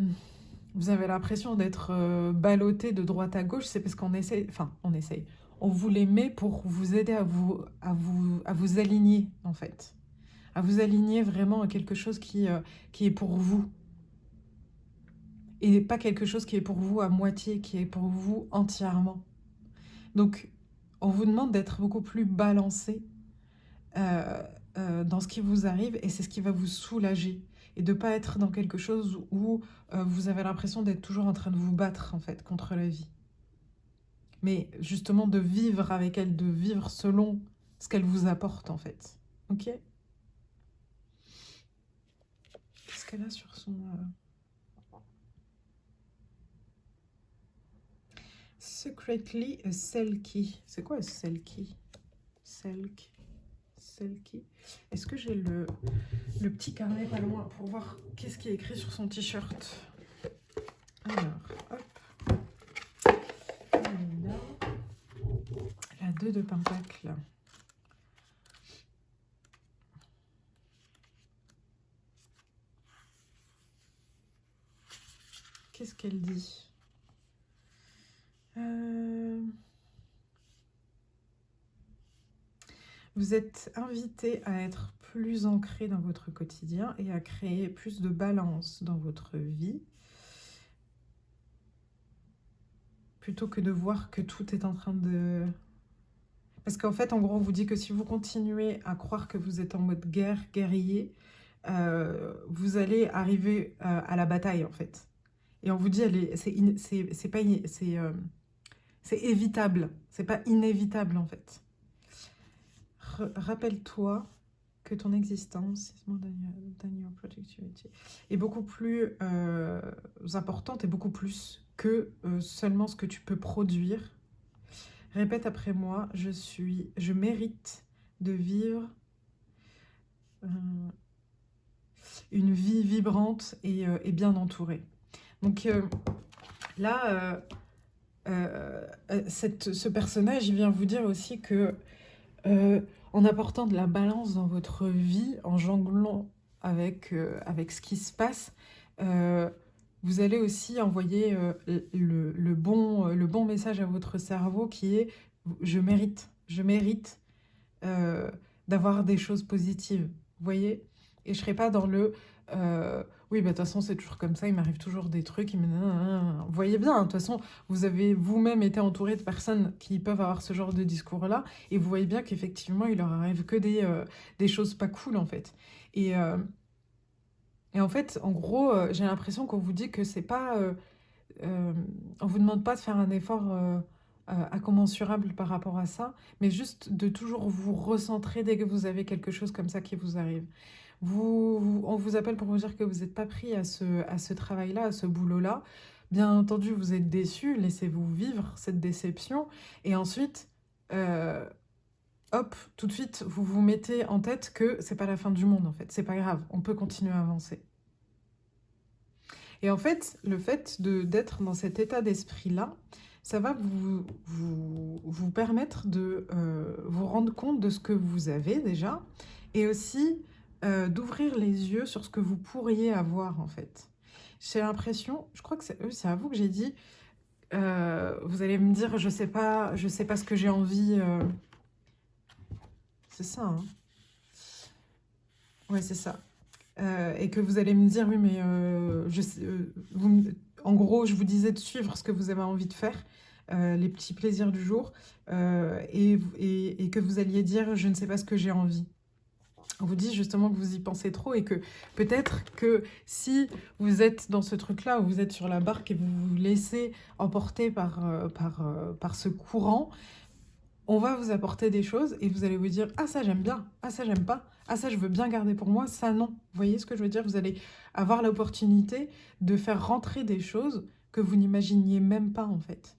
A: vous avez l'impression d'être ballotté de droite à gauche, c'est parce qu'on essaye, enfin, on essaye. On vous les met pour vous aider à vous aligner, en fait. À vous aligner vraiment à quelque chose qui est pour vous. Et pas quelque chose qui est pour vous à moitié, qui est pour vous entièrement. Donc, on vous demande d'être beaucoup plus balancé euh, dans ce qui vous arrive et c'est ce qui va vous soulager. Et de ne pas être dans quelque chose où vous avez l'impression d'être toujours en train de vous battre en fait contre la vie. Mais justement de vivre avec elle, de vivre selon ce qu'elle vous apporte en fait. Ok? Qu'est-ce qu'elle a sur son... Secretly a Selkie. C'est quoi un Selkie? Selkie. Selkie. Est-ce que j'ai le petit carnet pas loin pour voir qu'est-ce qui est écrit sur son t-shirt? Alors, hop. Et là, la 2 de Pentacle. Qu'est-ce qu'elle dit? Vous êtes invité à être plus ancré dans votre quotidien et à créer plus de balance dans votre vie, plutôt que de voir que tout est en train de... Parce qu'en fait, en gros, on vous dit que si vous continuez à croire que vous êtes en mode guerre, guerrier, vous allez arriver à la bataille, en fait. Et on vous dit, c'est pas, c'est évitable, c'est pas inévitable, en fait. Rappelle-toi que ton existence est beaucoup plus importante et beaucoup plus que seulement ce que tu peux produire. Répète après moi, je mérite de vivre une vie vibrante et bien entourée. Donc là, ce personnage, il vient vous dire aussi que en apportant de la balance dans votre vie, en jonglant avec ce qui se passe, vous allez aussi envoyer le bon message à votre cerveau qui est je mérite d'avoir des choses positives. Vous voyez? Et je serai pas dans le oui, bah, de toute façon, c'est toujours comme ça, il m'arrive toujours des trucs. Vous voyez bien, hein, de toute façon, vous avez vous-même été entouré de personnes qui peuvent avoir ce genre de discours-là, et vous voyez bien qu'effectivement, il leur arrive que des choses pas cool, en fait. Et, euh, et en fait, en gros, j'ai l'impression qu'on vous dit que c'est pas. Euh, on vous demande pas de faire un effort incommensurable par rapport à ça, mais juste de toujours vous recentrer dès que vous avez quelque chose comme ça qui vous arrive. On vous appelle pour vous dire que vous n'êtes pas pris à ce travail-là, à ce boulot-là. Bien entendu, vous êtes déçu, laissez-vous vivre cette déception. Et ensuite, euh, hop, tout de suite, vous vous mettez en tête que c'est pas la fin du monde, en fait. C'est pas grave, on peut continuer à avancer. Et en fait, le fait d'être dans cet état d'esprit-là, ça va vous permettre de vous rendre compte de ce que vous avez déjà et aussi d'ouvrir les yeux sur ce que vous pourriez avoir en fait. J'ai l'impression, je crois que c'est à vous que j'ai dit, vous allez me dire, je sais pas ce que j'ai envie. C'est ça, hein? Ouais, c'est ça. Et que vous allez me dire, oui, mais en gros, je vous disais de suivre ce que vous avez envie de faire, les petits plaisirs du jour, et que vous alliez dire, je ne sais pas ce que j'ai envie. On vous dit justement que vous y pensez trop et que peut-être que si vous êtes dans ce truc-là, où vous êtes sur la barque et vous vous laissez emporter par ce courant, on va vous apporter des choses et vous allez vous dire ah ça j'aime bien, ah ça j'aime pas, ah ça je veux bien garder pour moi, ça non. Vous voyez ce que je veux dire? Vous allez avoir l'opportunité de faire rentrer des choses que vous n'imaginiez même pas en fait.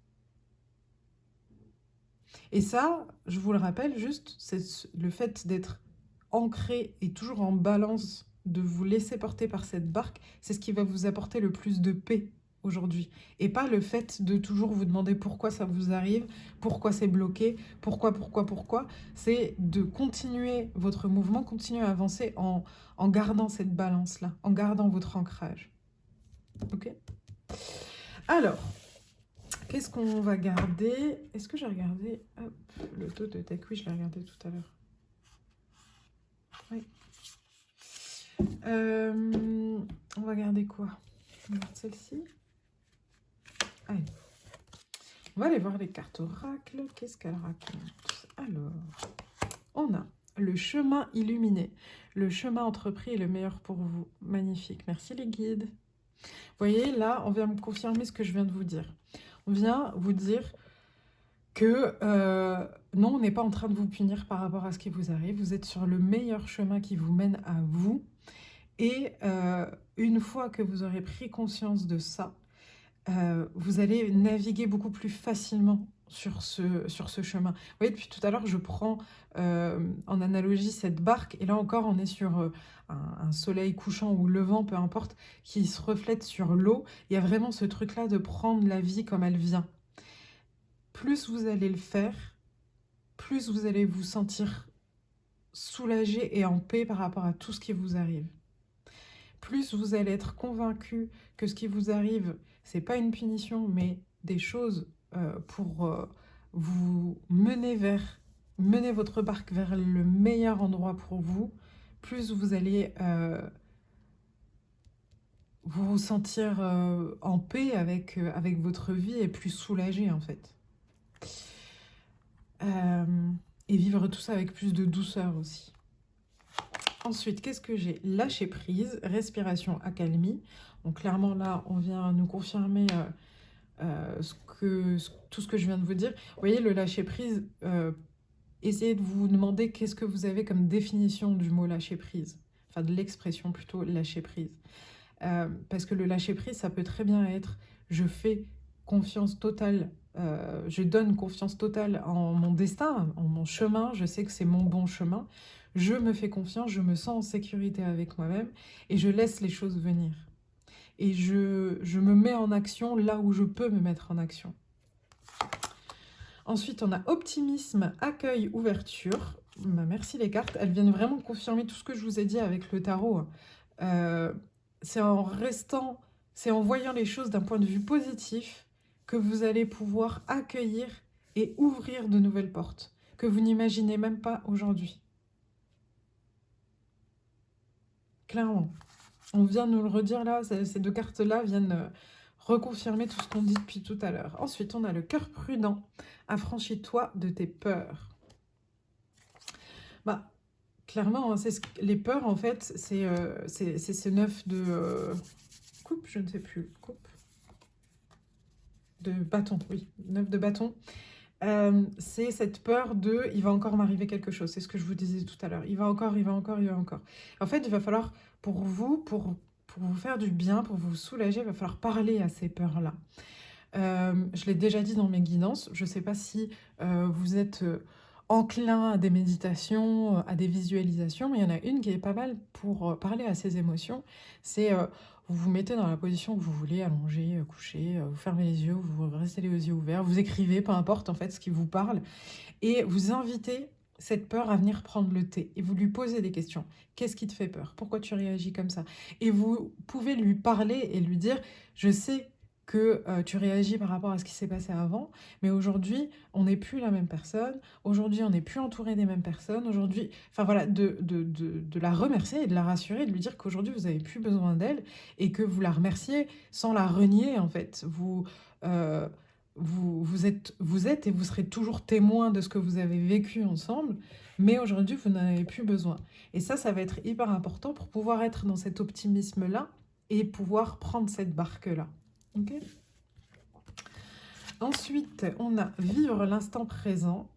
A: Et ça, je vous le rappelle juste, c'est le fait d'être ancré et toujours en balance, de vous laisser porter par cette barque, c'est ce qui va vous apporter le plus de paix aujourd'hui. Et pas le fait de toujours vous demander pourquoi ça vous arrive, pourquoi c'est bloqué, pourquoi. C'est de continuer votre mouvement, continuer à avancer en gardant cette balance-là, en gardant votre ancrage. Ok? Alors, qu'est-ce qu'on va garder? Est-ce que j'ai regardé hop, le taux de tech? Oui, je l'ai regardé tout à l'heure. Oui. On va garder quoi? On garde celle-ci. Allez. On va aller voir les cartes oracle. Qu'est-ce qu'elles racontent? Alors, on a le chemin illuminé. Le chemin entrepris est le meilleur pour vous. Magnifique. Merci les guides. Vous voyez, là, on vient me confirmer ce que je viens de vous dire. On vient vous dire que non, on n'est pas en train de vous punir par rapport à ce qui vous arrive. Vous êtes sur le meilleur chemin qui vous mène à vous. Et une fois que vous aurez pris conscience de ça, vous allez naviguer beaucoup plus facilement sur ce chemin. Vous voyez, depuis tout à l'heure, je prends en analogie cette barque, et là encore, on est sur un soleil couchant ou levant, peu importe, qui se reflète sur l'eau. Il y a vraiment ce truc-là de prendre la vie comme elle vient. Plus vous allez le faire, plus vous allez vous sentir soulagé et en paix par rapport à tout ce qui vous arrive. Plus vous allez être convaincu que ce qui vous arrive, c'est pas une punition, mais des choses pour vous mener votre barque vers le meilleur endroit pour vous, plus vous allez vous sentir en paix avec votre vie et plus soulagé en fait. Et vivre tout ça avec plus de douceur aussi. Ensuite, qu'est-ce que j'ai? Lâcher prise, respiration, accalmie. Donc clairement là, on vient nous confirmer tout ce que je viens de vous dire. Vous voyez, le lâcher prise, essayez de vous demander qu'est-ce que vous avez comme définition du mot lâcher prise. Enfin, de l'expression plutôt lâcher prise. Parce que le lâcher prise, ça peut très bien être je fais confiance totale, je donne confiance totale en mon destin, en mon chemin, je sais que c'est mon bon chemin, je me fais confiance, je me sens en sécurité avec moi-même et je laisse les choses venir. Et je me mets en action là où je peux me mettre en action. Ensuite, on a optimisme, accueil, ouverture. Bah, merci les cartes, elles viennent vraiment confirmer tout ce que je vous ai dit avec le tarot. C'est en voyant les choses d'un point de vue positif que vous allez pouvoir accueillir et ouvrir de nouvelles portes que vous n'imaginez même pas aujourd'hui. clairement. On vient nous le redire là, ces deux cartes-là viennent reconfirmer tout ce qu'on dit depuis tout à l'heure. Ensuite, on a le cœur prudent. Affranchis-toi de tes peurs. Bah, clairement, hein, les peurs, en fait, c'est ce 9 de coupe, je ne sais plus, coupe de bâton, oui, 9 de bâton. C'est cette peur de il va encore m'arriver quelque chose, c'est ce que je vous disais tout à l'heure, il va encore, il va encore, il va encore. En fait, il va falloir, pour vous, pour vous faire du bien, pour vous soulager, il va falloir parler à ces peurs-là. Je l'ai déjà dit dans mes guidances, je ne sais pas si vous êtes enclin à des méditations, à des visualisations, mais il y en a une qui est pas mal pour parler à ces émotions, c'est vous vous mettez dans la position que vous voulez, allongé, couché, vous fermez les yeux, vous restez les yeux ouverts, vous écrivez, peu importe en fait ce qui vous parle, et vous invitez cette peur à venir prendre le thé, et vous lui posez des questions. Qu'est-ce qui te fait peur? Pourquoi tu réagis comme ça? Et vous pouvez lui parler et lui dire, je sais que tu réagis par rapport à ce qui s'est passé avant, mais aujourd'hui, on n'est plus la même personne, aujourd'hui, on n'est plus entouré des mêmes personnes, aujourd'hui, enfin voilà, de la remercier et de la rassurer, de lui dire qu'aujourd'hui, vous n'avez plus besoin d'elle, et que vous la remerciez sans la renier, en fait. Euh, vous êtes et vous serez toujours témoin de ce que vous avez vécu ensemble, mais aujourd'hui, vous n'en avez plus besoin. Et ça va être hyper important pour pouvoir être dans cet optimisme-là et pouvoir prendre cette barque-là. Ok. Ensuite, on a vivre l'instant présent.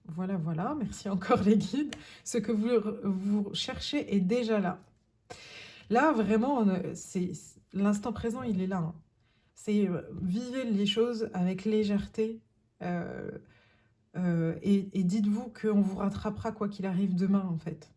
A: Voilà, voilà. Merci encore les guides. Ce que vous cherchez est déjà là. Là, vraiment, l'instant présent, il est là. Hein. C'est vivez les choses avec légèreté. Et dites-vous qu'on vous rattrapera quoi qu'il arrive demain, en fait.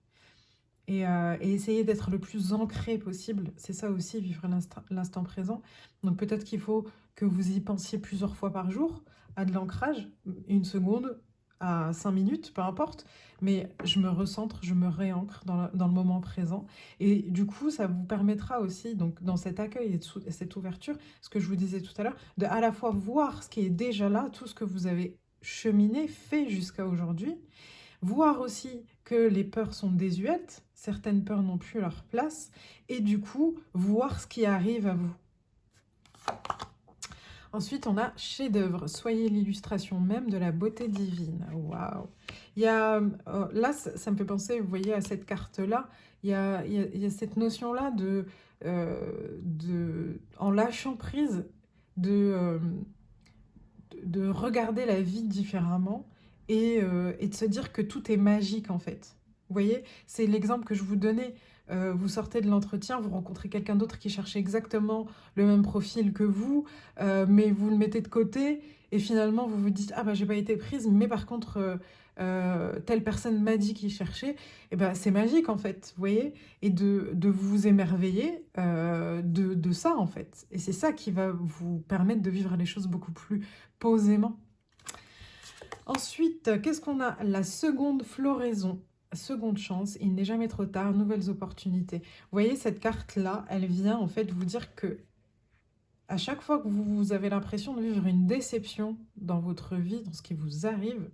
A: Et essayez d'être le plus ancré possible. C'est ça aussi, vivre l'instant présent. Donc peut-être qu'il faut que vous y pensiez plusieurs fois par jour, à de l'ancrage, 1 seconde, à 5 minutes, peu importe. Mais je me recentre, je me réancre dans le moment présent. Et du coup, ça vous permettra aussi, donc dans cet accueil et cette ouverture, ce que je vous disais tout à l'heure, de à la fois voir ce qui est déjà là, tout ce que vous avez cheminé, fait jusqu'à aujourd'hui, voir aussi que les peurs sont désuètes, certaines peurs n'ont plus leur place, et du coup, voir ce qui arrive à vous. Ensuite, on a chef-d'œuvre. Soyez l'illustration même de la beauté divine. Waouh! Il y a, là, ça me fait penser, vous voyez, à cette carte-là, il y a cette notion-là en lâchant prise, de, de regarder la vie différemment et de se dire que tout est magique en fait. Vous voyez, c'est l'exemple que je vous donnais. Vous sortez de l'entretien, vous rencontrez quelqu'un d'autre qui cherche exactement le même profil que vous, mais vous le mettez de côté et finalement vous vous dites ah bah j'ai pas été prise, mais par contre telle personne m'a dit qu'il cherchait. Et ben c'est magique en fait, vous voyez, et de vous émerveiller de ça en fait. Et c'est ça qui va vous permettre de vivre les choses beaucoup plus posément. Ensuite, qu'est-ce qu'on a? La seconde floraison, seconde chance, il n'est jamais trop tard, nouvelles opportunités. Vous voyez, cette carte-là, elle vient en fait vous dire que à chaque fois que vous avez l'impression de vivre une déception dans votre vie, dans ce qui vous arrive,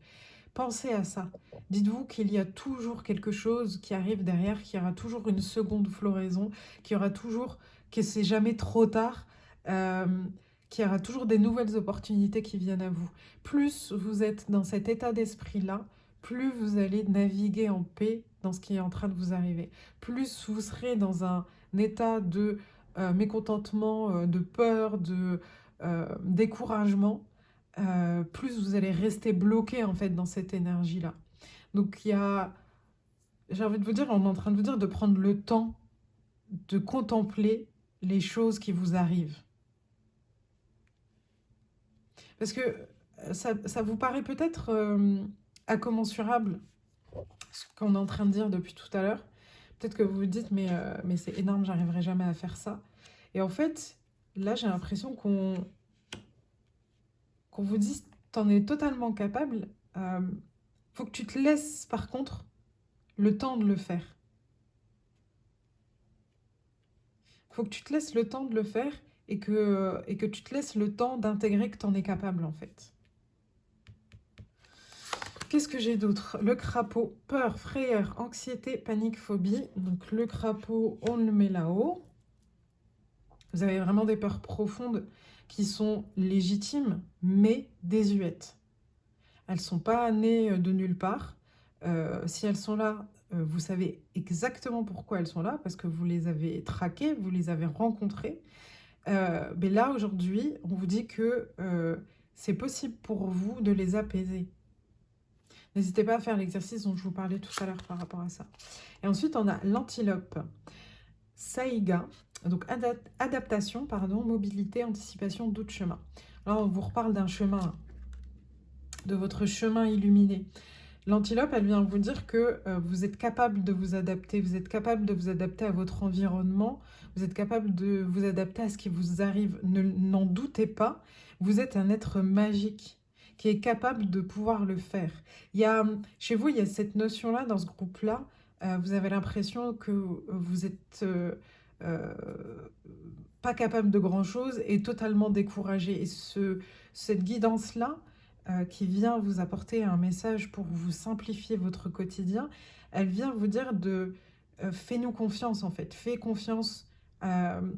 A: pensez à ça. Dites-vous qu'il y a toujours quelque chose qui arrive derrière, qu'il y aura toujours une seconde floraison, qu'il y aura toujours, que c'est jamais trop tard, qu'il y aura toujours des nouvelles opportunités qui viennent à vous. Plus vous êtes dans cet état d'esprit-là, plus vous allez naviguer en paix dans ce qui est en train de vous arriver. Plus vous serez dans un état de mécontentement, de peur, de découragement, plus vous allez rester bloqué en fait dans cette énergie-là. Donc il y a, j'ai envie de vous dire, on est en train de vous dire de prendre le temps de contempler les choses qui vous arrivent. Parce que ça vous paraît peut-être incommensurable, ce qu'on est en train de dire depuis tout à l'heure. Peut-être que vous vous dites, mais c'est énorme, j'arriverai jamais à faire ça. Et en fait, là, j'ai l'impression qu'on vous dise, t'en es totalement capable. Faut que tu te laisses, par contre, le temps de le faire. Faut que tu te laisses le temps de le faire et que tu te laisses le temps d'intégrer que t'en es capable, en fait. Qu'est-ce que j'ai d'autre? Le crapaud, peur, frayeur, anxiété, panique, phobie. Donc le crapaud, on le met là-haut. Vous avez vraiment des peurs profondes qui sont légitimes, mais désuètes. Elles ne sont pas nées de nulle part. Si elles sont là, vous savez exactement pourquoi elles sont là, parce que vous les avez traquées, vous les avez rencontrées. Mais là, aujourd'hui, on vous dit que c'est possible pour vous de les apaiser. N'hésitez pas à faire l'exercice dont je vous parlais tout à l'heure par rapport à ça. Et ensuite, on a l'antilope. Saïga, donc adaptation, pardon, mobilité, anticipation, doute, chemin. Là, on vous reparle d'un chemin, de votre chemin illuminé. L'antilope, elle vient vous dire que vous êtes capable de vous adapter, vous êtes capable de vous adapter à votre environnement, vous êtes capable de vous adapter à ce qui vous arrive. N'en doutez pas, vous êtes un être magique qui est capable de pouvoir le faire. Chez vous, il y a cette notion-là, dans ce groupe-là, vous avez l'impression que vous êtes pas capable de grand-chose et totalement découragé. Et cette guidance-là, qui vient vous apporter un message pour vous simplifier votre quotidien, elle vient vous dire de fais-nous confiance en fait, fais confiance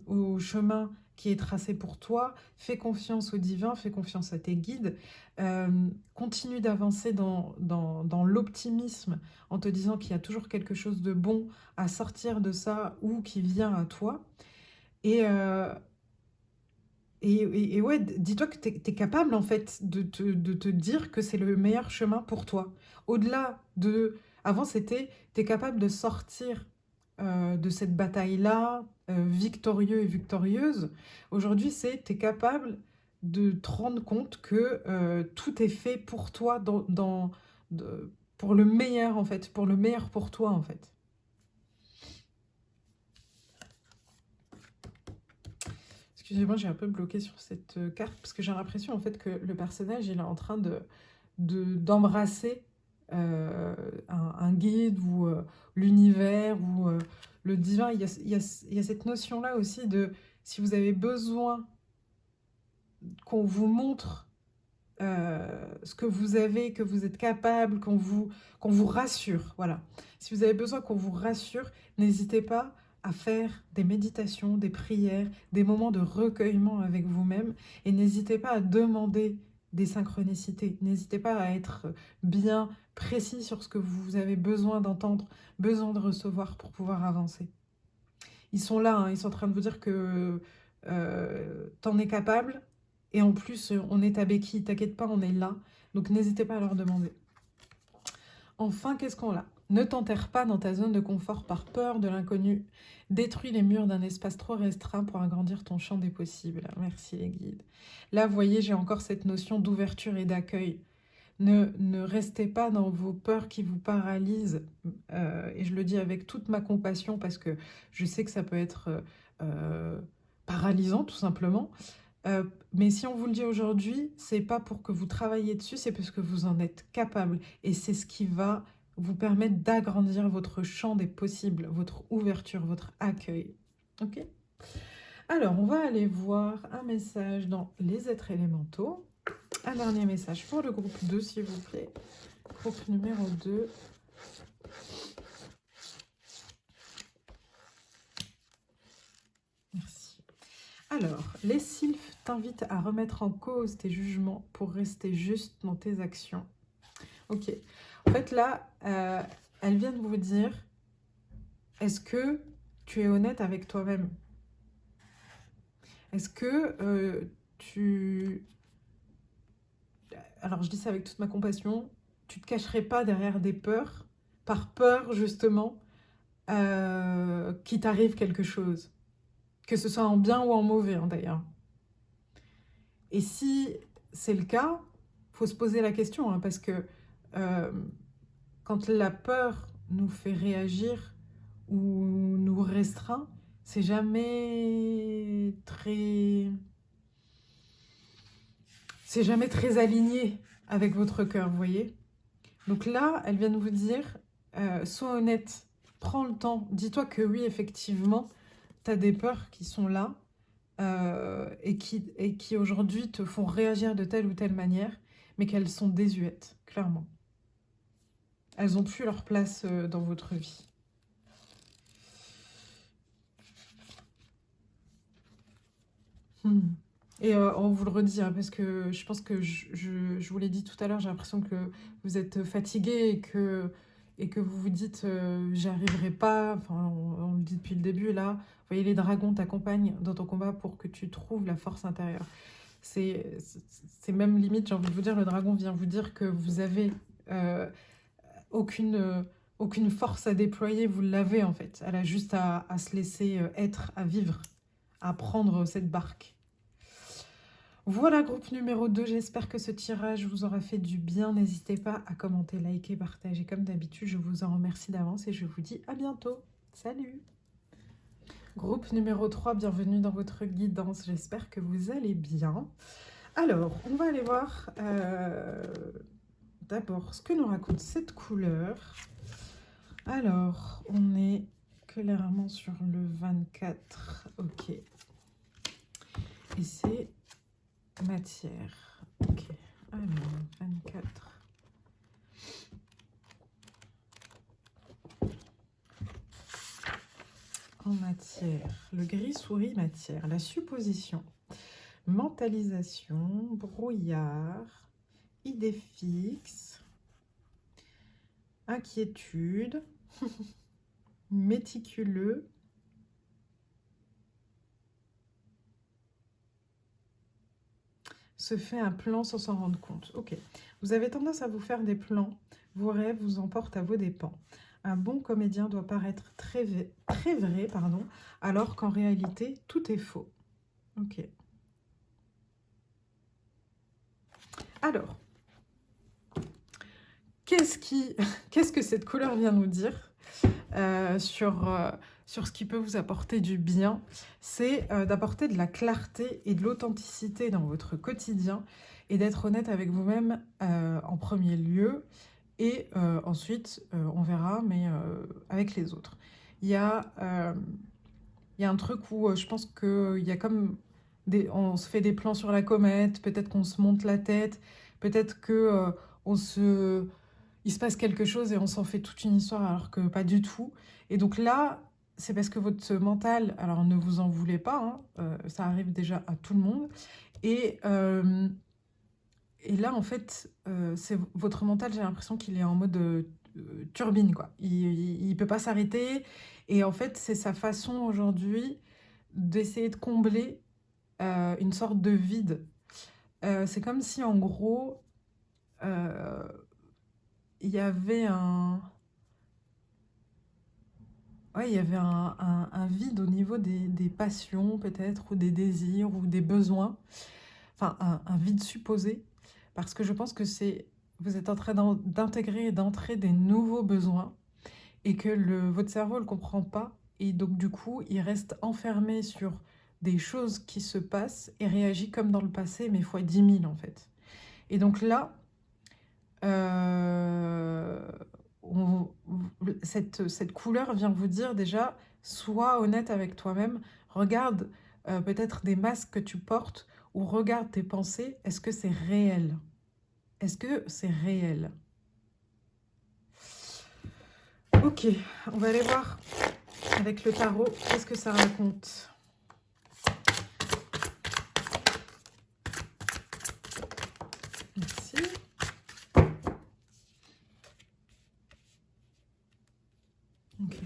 A: au chemin qui est tracé pour toi, fais confiance au divin, fais confiance à tes guides, continue d'avancer dans l'optimisme en te disant qu'il y a toujours quelque chose de bon à sortir de ça ou qui vient à toi. Et ouais, dis-toi que tu es capable en fait de te dire que c'est le meilleur chemin pour toi. Au-delà de... Avant c'était, tu es capable de sortir de cette bataille-là, victorieux et victorieuse. Aujourd'hui c'est, tu es capable de te rendre compte que tout est fait pour toi, pour le meilleur en fait, pour le meilleur pour toi en fait. Excusez-moi, j'ai un peu bloqué sur cette carte parce que j'ai l'impression en fait que le personnage il est en train d'embrasser un guide ou l'univers ou le divin. Il y a cette notion-là aussi de si vous avez besoin qu'on vous montre ce que vous avez, que vous êtes capable, qu'on vous rassure. Voilà. Si vous avez besoin qu'on vous rassure, n'hésitez pas à faire des méditations, des prières, des moments de recueillement avec vous-même et n'hésitez pas à demander des synchronicités. N'hésitez pas à être bien précis sur ce que vous avez besoin d'entendre, besoin de recevoir pour pouvoir avancer. Ils sont là, hein, ils sont en train de vous dire que t'en es capable et en plus on est ta béquille, t'inquiète pas, on est là. Donc n'hésitez pas à leur demander. Enfin, qu'est-ce qu'on a? Ne t'enterre pas dans ta zone de confort par peur de l'inconnu. Détruis les murs d'un espace trop restreint pour agrandir ton champ des possibles. Merci les guides. Là, vous voyez, j'ai encore cette notion d'ouverture et d'accueil. Ne restez pas dans vos peurs qui vous paralysent. Et je le dis avec toute ma compassion parce que je sais que ça peut être paralysant tout simplement. Mais si on vous le dit aujourd'hui, c'est pas pour que vous travailliez dessus, c'est parce que vous en êtes capable. Et c'est ce qui va vous permettre d'agrandir votre champ des possibles, votre ouverture, votre accueil. Ok? Alors, on va aller voir un message dans les êtres élémentaux. Un dernier message pour le groupe 2, s'il vous plaît. Groupe numéro 2. Merci. Alors, les sylphes t'invitent à remettre en cause tes jugements pour rester juste dans tes actions. Ok. En fait, là, elles viennent vous dire, est-ce que tu es honnête avec toi-même? Est-ce que tu... Alors, je dis ça avec toute ma compassion, tu ne te cacherais pas derrière des peurs, par peur, justement, qu'il t'arrive quelque chose. Que ce soit en bien ou en mauvais, hein, d'ailleurs. Et si c'est le cas, il faut se poser la question, hein, parce que quand la peur nous fait réagir ou nous restreint, c'est jamais très... C'est jamais très aligné avec votre cœur, vous voyez. Donc là, elle vient de vous dire, sois honnête, prends le temps, dis-toi que oui, effectivement, tu as des peurs qui sont là et qui aujourd'hui te font réagir de telle ou telle manière, mais qu'elles sont désuètes, clairement. elles n'ont plus leur place dans votre vie. Et on vous le redit, hein, parce que je pense que je vous l'ai dit tout à l'heure, j'ai l'impression que vous êtes fatigué et que vous vous dites j'y arriverai pas. Enfin, on le dit depuis le début. Et là, vous voyez, les dragons t'accompagnent dans ton combat pour que tu trouves la force intérieure. C'est même limite, j'ai envie de vous dire, le dragon vient vous dire que vous avez aucune force à déployer, vous l'avez en fait. Elle a juste à se laisser être, à vivre, à prendre cette barque. Voilà, groupe numéro 2, j'espère que ce tirage vous aura fait du bien. N'hésitez pas à commenter, liker, partager. Comme d'habitude, je vous en remercie d'avance et je vous dis à bientôt. Salut! Groupe numéro 3, bienvenue dans votre guidance. J'espère que vous allez bien. Alors, on va aller voir d'abord ce que nous raconte cette couleur. Alors, on est clairement sur le 24. Ok. Et c'est matière. Ok. Alors, 24. En matière. Le gris souris matière. La supposition. Mentalisation. Brouillard. Idée fixe. Inquiétude. Méticuleux. Se fait un plan sans s'en rendre compte. Ok. Vous avez tendance à vous faire des plans. Vos rêves vous emportent à vos dépens. Un bon comédien doit paraître très vrai, pardon, alors qu'en réalité, tout est faux. Ok. Alors, qu'est-ce que cette couleur vient nous dire sur ce qui peut vous apporter du bien? C'est d'apporter de la clarté et de l'authenticité dans votre quotidien et d'être honnête avec vous-même en premier lieu. Et ensuite, on verra, mais avec les autres. Il y a un truc où je pense qu'il y a comme on se fait des plans sur la comète, peut-être qu'on se monte la tête, peut-être que il se passe quelque chose et on s'en fait toute une histoire alors que pas du tout. Et donc là, c'est parce que votre mental, alors ne vous en voulez pas, hein, ça arrive déjà à tout le monde. Et là, en fait, c'est votre mental, j'ai l'impression qu'il est en mode turbine, quoi. Il ne peut pas s'arrêter. Et en fait, c'est sa façon aujourd'hui d'essayer de combler une sorte de vide. C'est comme si, en gros, euh, il y avait ouais, il y avait un vide au niveau des passions, peut-être, ou des désirs, ou des besoins. Enfin, un vide supposé. Parce que je pense que vous êtes en train d'intégrer et d'entrer des nouveaux besoins et que votre cerveau ne le comprend pas. Et donc, du coup, il reste enfermé sur des choses qui se passent et réagit comme dans le passé, mais fois 10 000 en fait. Et donc là, euh, on- cette couleur vient vous dire déjà, sois honnête avec toi-même, regarde peut-être des masques que tu portes ou regarde tes pensées, est-ce que c'est réel? Est-ce que c'est réel? Ok, on va aller voir avec le tarot, qu'est-ce que ça raconte? Merci. Ok.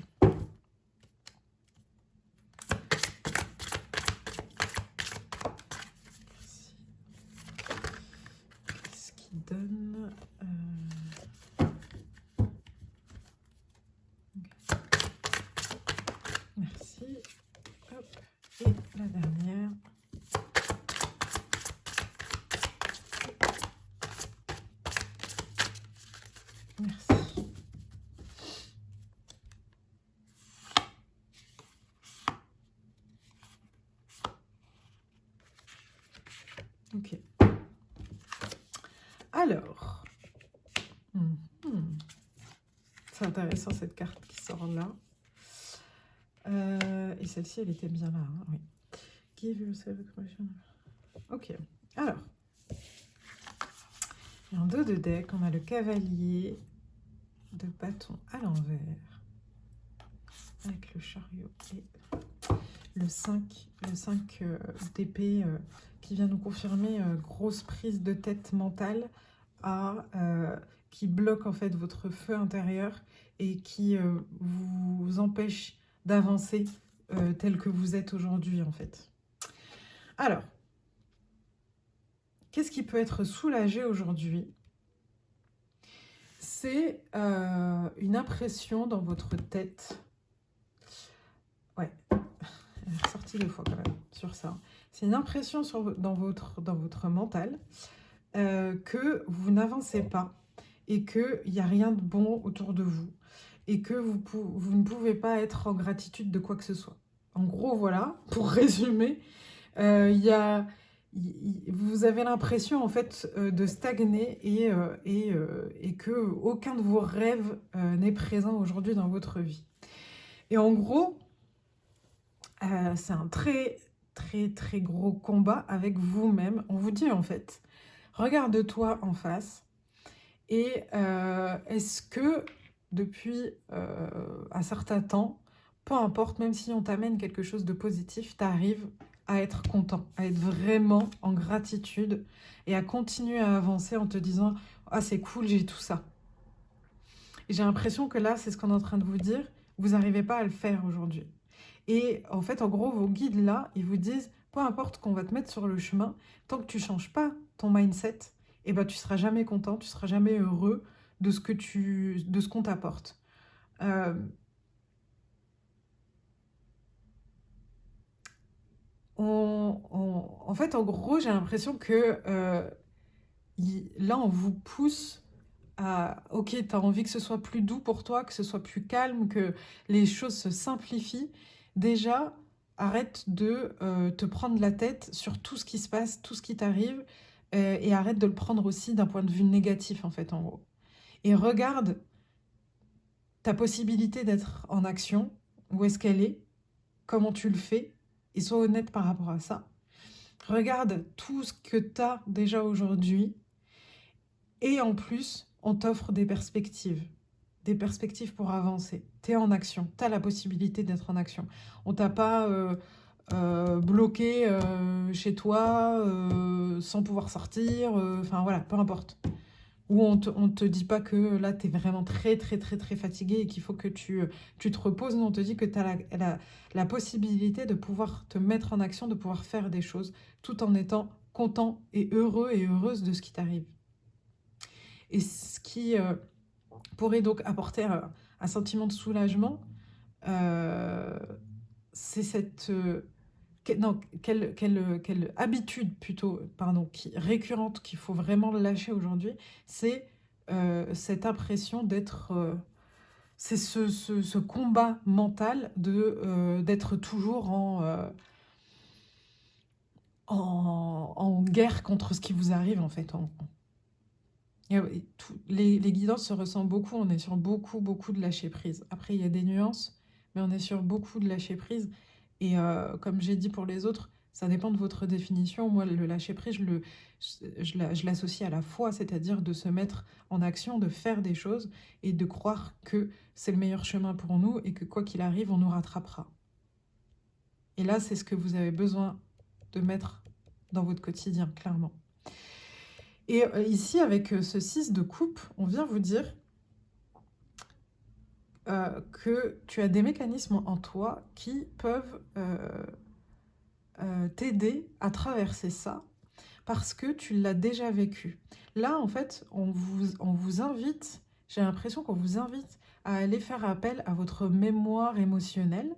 A: Merci. Qu'est-ce qui donne ok. Merci. Hop. Et la dernière. Merci. Ok. Alors, c'est intéressant cette carte qui sort là. Et celle-ci, elle était bien là, hein, oui. Give yourself a question. Ok. Alors, en dos de deck, on a le cavalier, de bâton à l'envers, avec le chariot et le 5 d'épée qui vient nous confirmer grosse prise de tête mentale qui bloque en fait votre feu intérieur et qui vous empêche d'avancer tel que vous êtes aujourd'hui en fait. Alors, qu'est-ce qui peut être soulagé aujourd'hui? C'est une impression dans votre tête. Ouais, elle est ressortie 2 fois quand même sur ça. C'est une impression dans votre mental que vous n'avancez pas et qu'il n'y a rien de bon autour de vous et que vous ne pouvez pas être en gratitude de quoi que ce soit. En gros, voilà, pour résumer, vous avez l'impression en fait de stagner et que aucun de vos rêves n'est présent aujourd'hui dans votre vie. Et en gros, c'est un très gros combat avec vous-même. On vous dit en fait, regarde-toi en face et est-ce que depuis un certain temps, peu importe, même si on t'amène quelque chose de positif, tu arrives à être content, à être vraiment en gratitude et à continuer à avancer en te disant « Ah, c'est cool, j'ai tout ça ». Et j'ai l'impression que là, c'est ce qu'on est en train de vous dire, vous n'arrivez pas à le faire aujourd'hui. Et en fait, en gros, vos guides là, ils vous disent « Peu importe qu'on va te mettre sur le chemin, tant que tu ne changes pas ton mindset, eh ben, tu ne seras jamais content, tu ne seras jamais heureux de ce qu'on t'apporte. » En fait, en gros, j'ai l'impression que là, on vous pousse à... Ok, tu as envie que ce soit plus doux pour toi, que ce soit plus calme, que les choses se simplifient. Déjà, arrête de te prendre la tête sur tout ce qui se passe, tout ce qui t'arrive, et arrête de le prendre aussi d'un point de vue négatif, en fait, en gros. Et regarde ta possibilité d'être en action, où est-ce qu'elle est, comment tu le fais, et sois honnête par rapport à ça. Regarde tout ce que tu as déjà aujourd'hui, et en plus, on t'offre des perspectives pour avancer. Tu es en action, tu as la possibilité d'être en action. On t'a pas bloqué chez toi, sans pouvoir sortir, enfin voilà, peu importe. Ou on te dit pas que là, tu es vraiment très fatigué et qu'il faut que tu te reposes. Non, on te dit que tu as la possibilité de pouvoir te mettre en action, de pouvoir faire des choses, tout en étant content et heureux et heureuse de ce qui t'arrive. Et ce qui pourrait donc apporter un sentiment de soulagement, c'est cette... quelle habitude plutôt, pardon, récurrente qu'il faut vraiment lâcher aujourd'hui, c'est cette impression d'être... c'est ce combat mental d'être toujours en guerre contre ce qui vous arrive, en fait. Les guidances se ressemblent beaucoup, on est sur beaucoup de lâcher prise. Après, il y a des nuances, mais on est sur beaucoup de lâcher prise. Et comme j'ai dit pour les autres, ça dépend de votre définition. Moi, le lâcher prise, je l'associe à la foi, c'est-à-dire de se mettre en action, de faire des choses et de croire que c'est le meilleur chemin pour nous et que quoi qu'il arrive, on nous rattrapera. Et là, c'est ce que vous avez besoin de mettre dans votre quotidien, clairement. Et ici, avec ce 6 de coupe, on vient vous dire que tu as des mécanismes en toi qui peuvent t'aider à traverser ça parce que tu l'as déjà vécu. Là, en fait, on vous invite, j'ai l'impression qu'on vous invite à aller faire appel à votre mémoire émotionnelle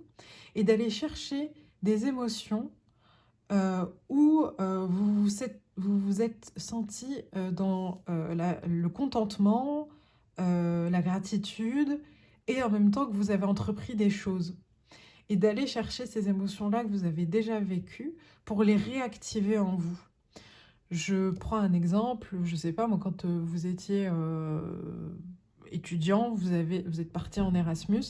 A: et d'aller chercher des émotions où vous vous êtes senti dans le contentement, la gratitude, et en même temps que vous avez entrepris des choses. Et d'aller chercher ces émotions-là que vous avez déjà vécues pour les réactiver en vous. Je prends un exemple, je ne sais pas, moi, quand vous étiez étudiant, vous êtes parti en Erasmus,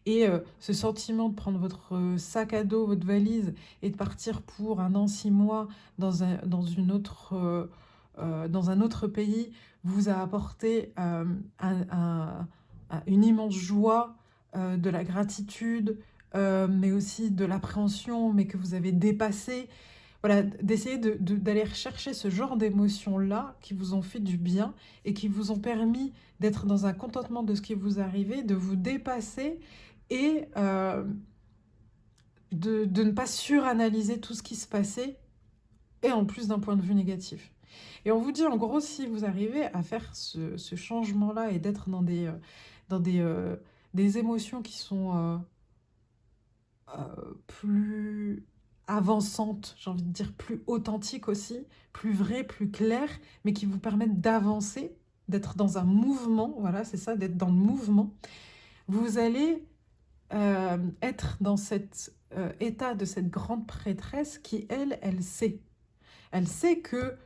A: et ce sentiment de prendre votre sac à dos, votre valise, et de partir pour 1 an, 6 mois dans un autre pays, vous a apporté une immense joie, de la gratitude, mais aussi de l'appréhension, mais que vous avez dépassé. Voilà, d'essayer d'aller chercher ce genre d'émotions-là qui vous ont fait du bien et qui vous ont permis d'être dans un contentement de ce qui vous arrivait, de vous dépasser et de ne pas suranalyser tout ce qui se passait, et en plus d'un point de vue négatif. Et on vous dit en gros, si vous arrivez à faire ce changement-là et d'être dans des émotions qui sont plus avançantes, j'ai envie de dire plus authentiques aussi, plus vraies, plus claires, mais qui vous permettent d'avancer, d'être dans un mouvement, voilà, c'est ça, d'être dans le mouvement, vous allez être dans cet état de cette grande prêtresse qui, elle sait. Elle sait que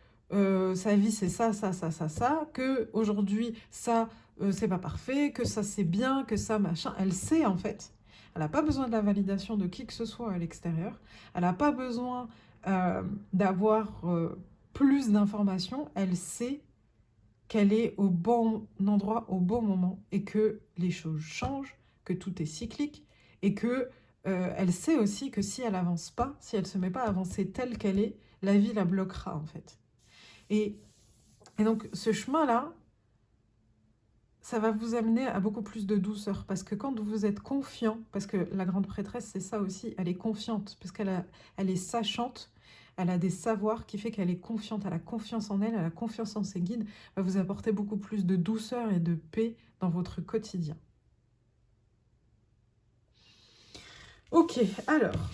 A: sa vie c'est ça, ça, ça, ça, ça, que aujourd'hui ça c'est pas parfait, que ça c'est bien, que ça machin. Elle sait en fait. Elle n'a pas besoin de la validation de qui que ce soit à l'extérieur. Elle n'a pas besoin d'avoir plus d'informations. Elle sait qu'elle est au bon endroit au bon moment et que les choses changent, que tout est cyclique et que elle sait aussi que si elle avance pas, si elle se met pas à avancer telle qu'elle est, la vie la bloquera en fait. Et donc ce chemin-là, ça va vous amener à beaucoup plus de douceur parce que quand vous êtes confiant, parce que la grande prêtresse c'est ça aussi, elle est confiante parce elle est sachante, elle a des savoirs qui fait qu'elle est confiante, elle a confiance en elle a confiance en ses guides, va vous apporter beaucoup plus de douceur et de paix dans votre quotidien. Ok, alors,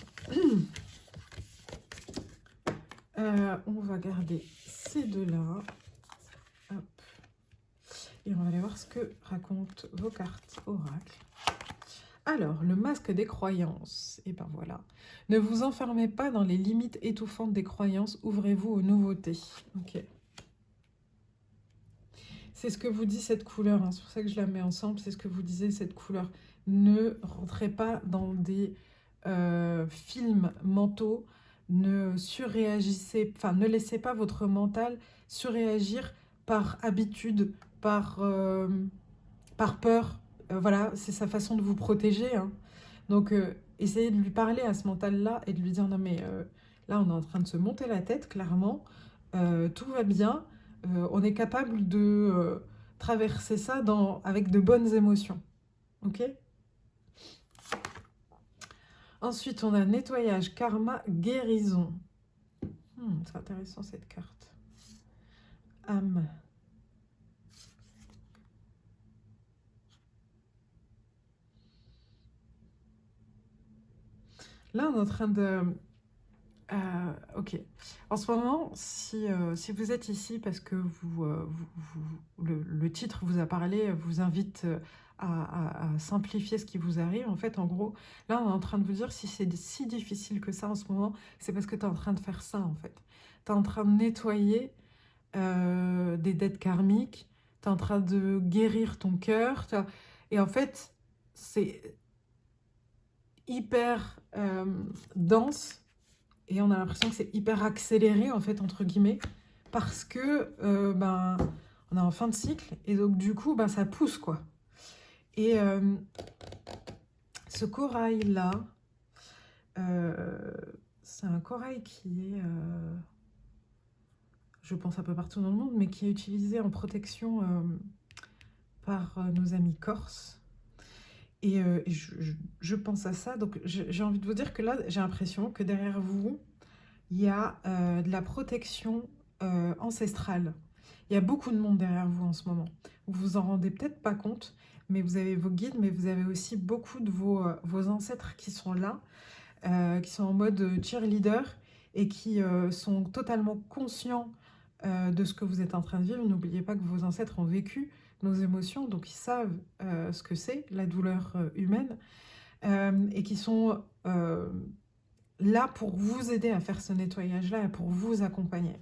A: on va garder ces deux-là. Hop. Et on va aller voir ce que racontent vos cartes oracle. Alors, le masque des croyances. Et ben voilà. Ne vous enfermez pas dans les limites étouffantes des croyances. Ouvrez-vous aux nouveautés. Ok. C'est ce que vous dit cette couleur. Hein. C'est pour ça que je la mets ensemble. C'est ce que vous disait cette couleur. Ne rentrez pas dans des films mentaux. Ne surréagissez. Enfin, ne laissez pas votre mental surréagir par habitude, par peur. Voilà, c'est sa façon de vous protéger. Hein. Donc, essayez de lui parler à ce mental-là et de lui dire, non mais là, on est en train de se monter la tête, clairement. Tout va bien. On est capable de traverser ça avec de bonnes émotions. Ok ? Ensuite, on a nettoyage, karma, guérison. C'est intéressant cette carte. Âme. Là, on est en train de... ok. En ce moment, si vous êtes ici parce que le titre vous a parlé, vous invite à simplifier ce qui vous arrive, en fait, en gros, là, on est en train de vous dire si c'est si difficile que ça en ce moment, c'est parce que tu es en train de faire ça, en fait. Tu es en train de nettoyer des dettes karmiques, tu es en train de guérir ton cœur, et en fait, c'est hyper dense. Et on a l'impression que c'est hyper accéléré, en fait, entre guillemets, parce que on est en fin de cycle, et donc du coup, ça pousse, quoi. Et ce corail-là, c'est un corail qui est, je pense un peu partout dans le monde, mais qui est utilisé en protection par nos amis corses. Et je pense à ça, donc j'ai envie de vous dire que là, j'ai l'impression que derrière vous, il y a de la protection ancestrale. Il y a beaucoup de monde derrière vous en ce moment. Vous vous en rendez peut-être pas compte, mais vous avez vos guides, mais vous avez aussi beaucoup de vos ancêtres qui sont là, qui sont en mode cheerleader et qui sont totalement conscients de ce que vous êtes en train de vivre. N'oubliez pas que vos ancêtres ont vécu nos émotions, donc ils savent ce que c'est, la douleur humaine, et qui sont là pour vous aider à faire ce nettoyage-là et pour vous accompagner.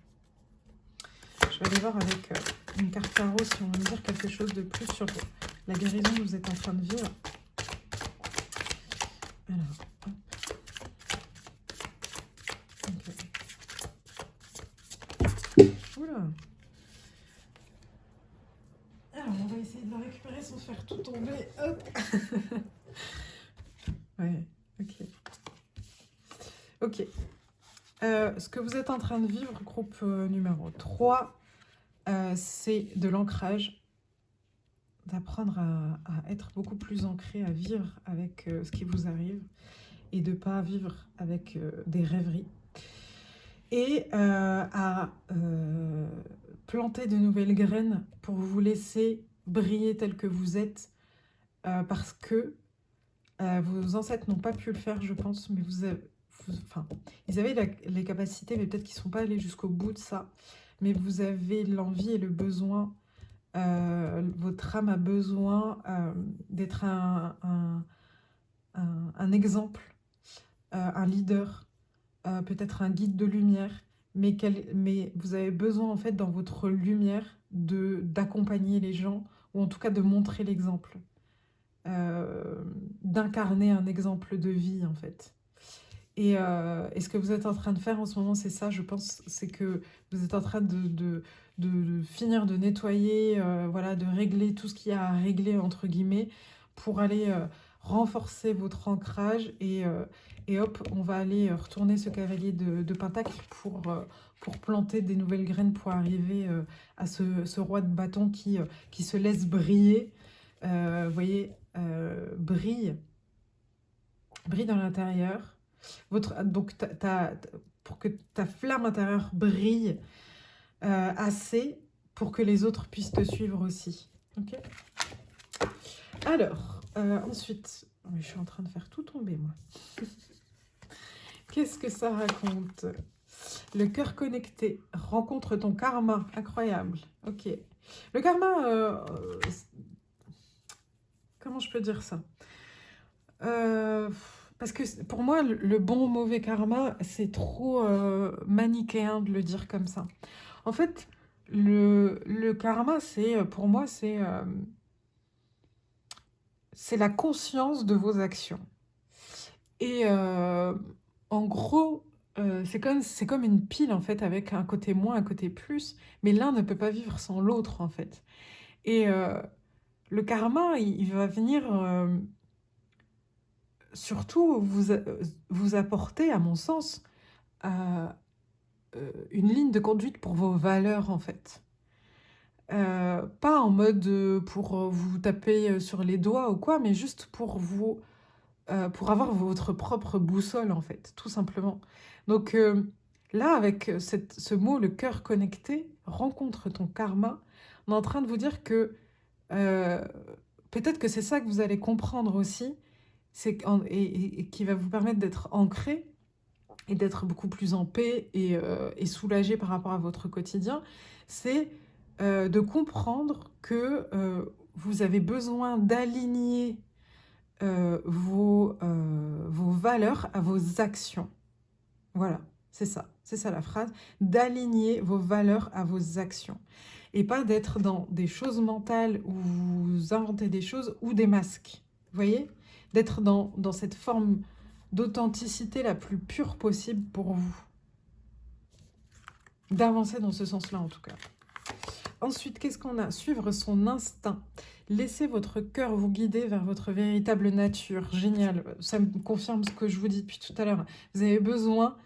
A: Je vais aller voir avec une carte tarot si on veut me dire quelque chose de plus sur la guérison que vous êtes en train de vivre. Alors, hop. Okay. Oula. Alors, on va essayer de le récupérer sans faire tout tomber. Hop. Ouais, ok. Ok. Ce que vous êtes en train de vivre, groupe numéro 3, c'est de l'ancrage, d'apprendre à être beaucoup plus ancré, à vivre avec ce qui vous arrive et de ne pas vivre avec des rêveries. Et à planter de nouvelles graines pour vous laisser briller tel que vous êtes, parce que vos ancêtres n'ont pas pu le faire, je pense, mais enfin, ils avaient les capacités, mais peut-être qu'ils ne sont pas allés jusqu'au bout de ça. Mais vous avez l'envie et le besoin, votre âme a besoin d'être un exemple, un leader, peut-être un guide de lumière, mais vous avez besoin en fait dans votre lumière d'accompagner les gens, ou en tout cas de montrer l'exemple, d'incarner un exemple de vie en fait. Et ce que vous êtes en train de faire en ce moment, c'est ça, je pense, c'est que vous êtes en train de finir de nettoyer, voilà, de régler tout ce qu'il y a à régler, entre guillemets, pour aller renforcer votre ancrage. Et hop, on va aller retourner ce cavalier de Pentacle pour planter des nouvelles graines, pour arriver à ce roi de bâton qui se laisse briller. Vous voyez, brille dans l'intérieur. Donc, pour que ta flamme intérieure brille assez pour que les autres puissent te suivre aussi. Ok. Alors, ensuite, je suis en train de faire tout tomber, moi. Qu'est-ce que ça raconte? Le cœur connecté, rencontre ton karma, incroyable. Ok. Le karma, comment je peux dire ça? Parce que pour moi, le bon ou mauvais karma, c'est trop manichéen de le dire comme ça. En fait, le karma, pour moi, c'est la conscience de vos actions. Et en gros, c'est comme une pile, en fait, avec un côté moins, un côté plus, mais l'un ne peut pas vivre sans l'autre, en fait. Et le karma, il va venir surtout vous apporter, à mon sens, une ligne de conduite pour vos valeurs, en fait. Pas en mode pour vous taper sur les doigts ou quoi, mais juste pour pour avoir votre propre boussole, en fait, tout simplement. Donc là, avec ce mot, le cœur connecté, rencontre ton karma, on est en train de vous dire que peut-être que c'est ça que vous allez comprendre aussi, et qui va vous permettre d'être ancré et d'être beaucoup plus en paix et soulagé par rapport à votre quotidien, c'est de comprendre que vous avez besoin d'aligner vos valeurs à vos actions. Voilà, c'est ça la phrase, d'aligner vos valeurs à vos actions. Et pas d'être dans des choses mentales où vous inventez des choses ou des masques. Vous voyez? D'être dans cette forme d'authenticité la plus pure possible pour vous. D'avancer dans ce sens-là, en tout cas. Ensuite, qu'est-ce qu'on a? Suivre son instinct. Laissez votre cœur vous guider vers votre véritable nature. Génial. Ça me confirme ce que je vous dis depuis tout à l'heure. Vous avez besoin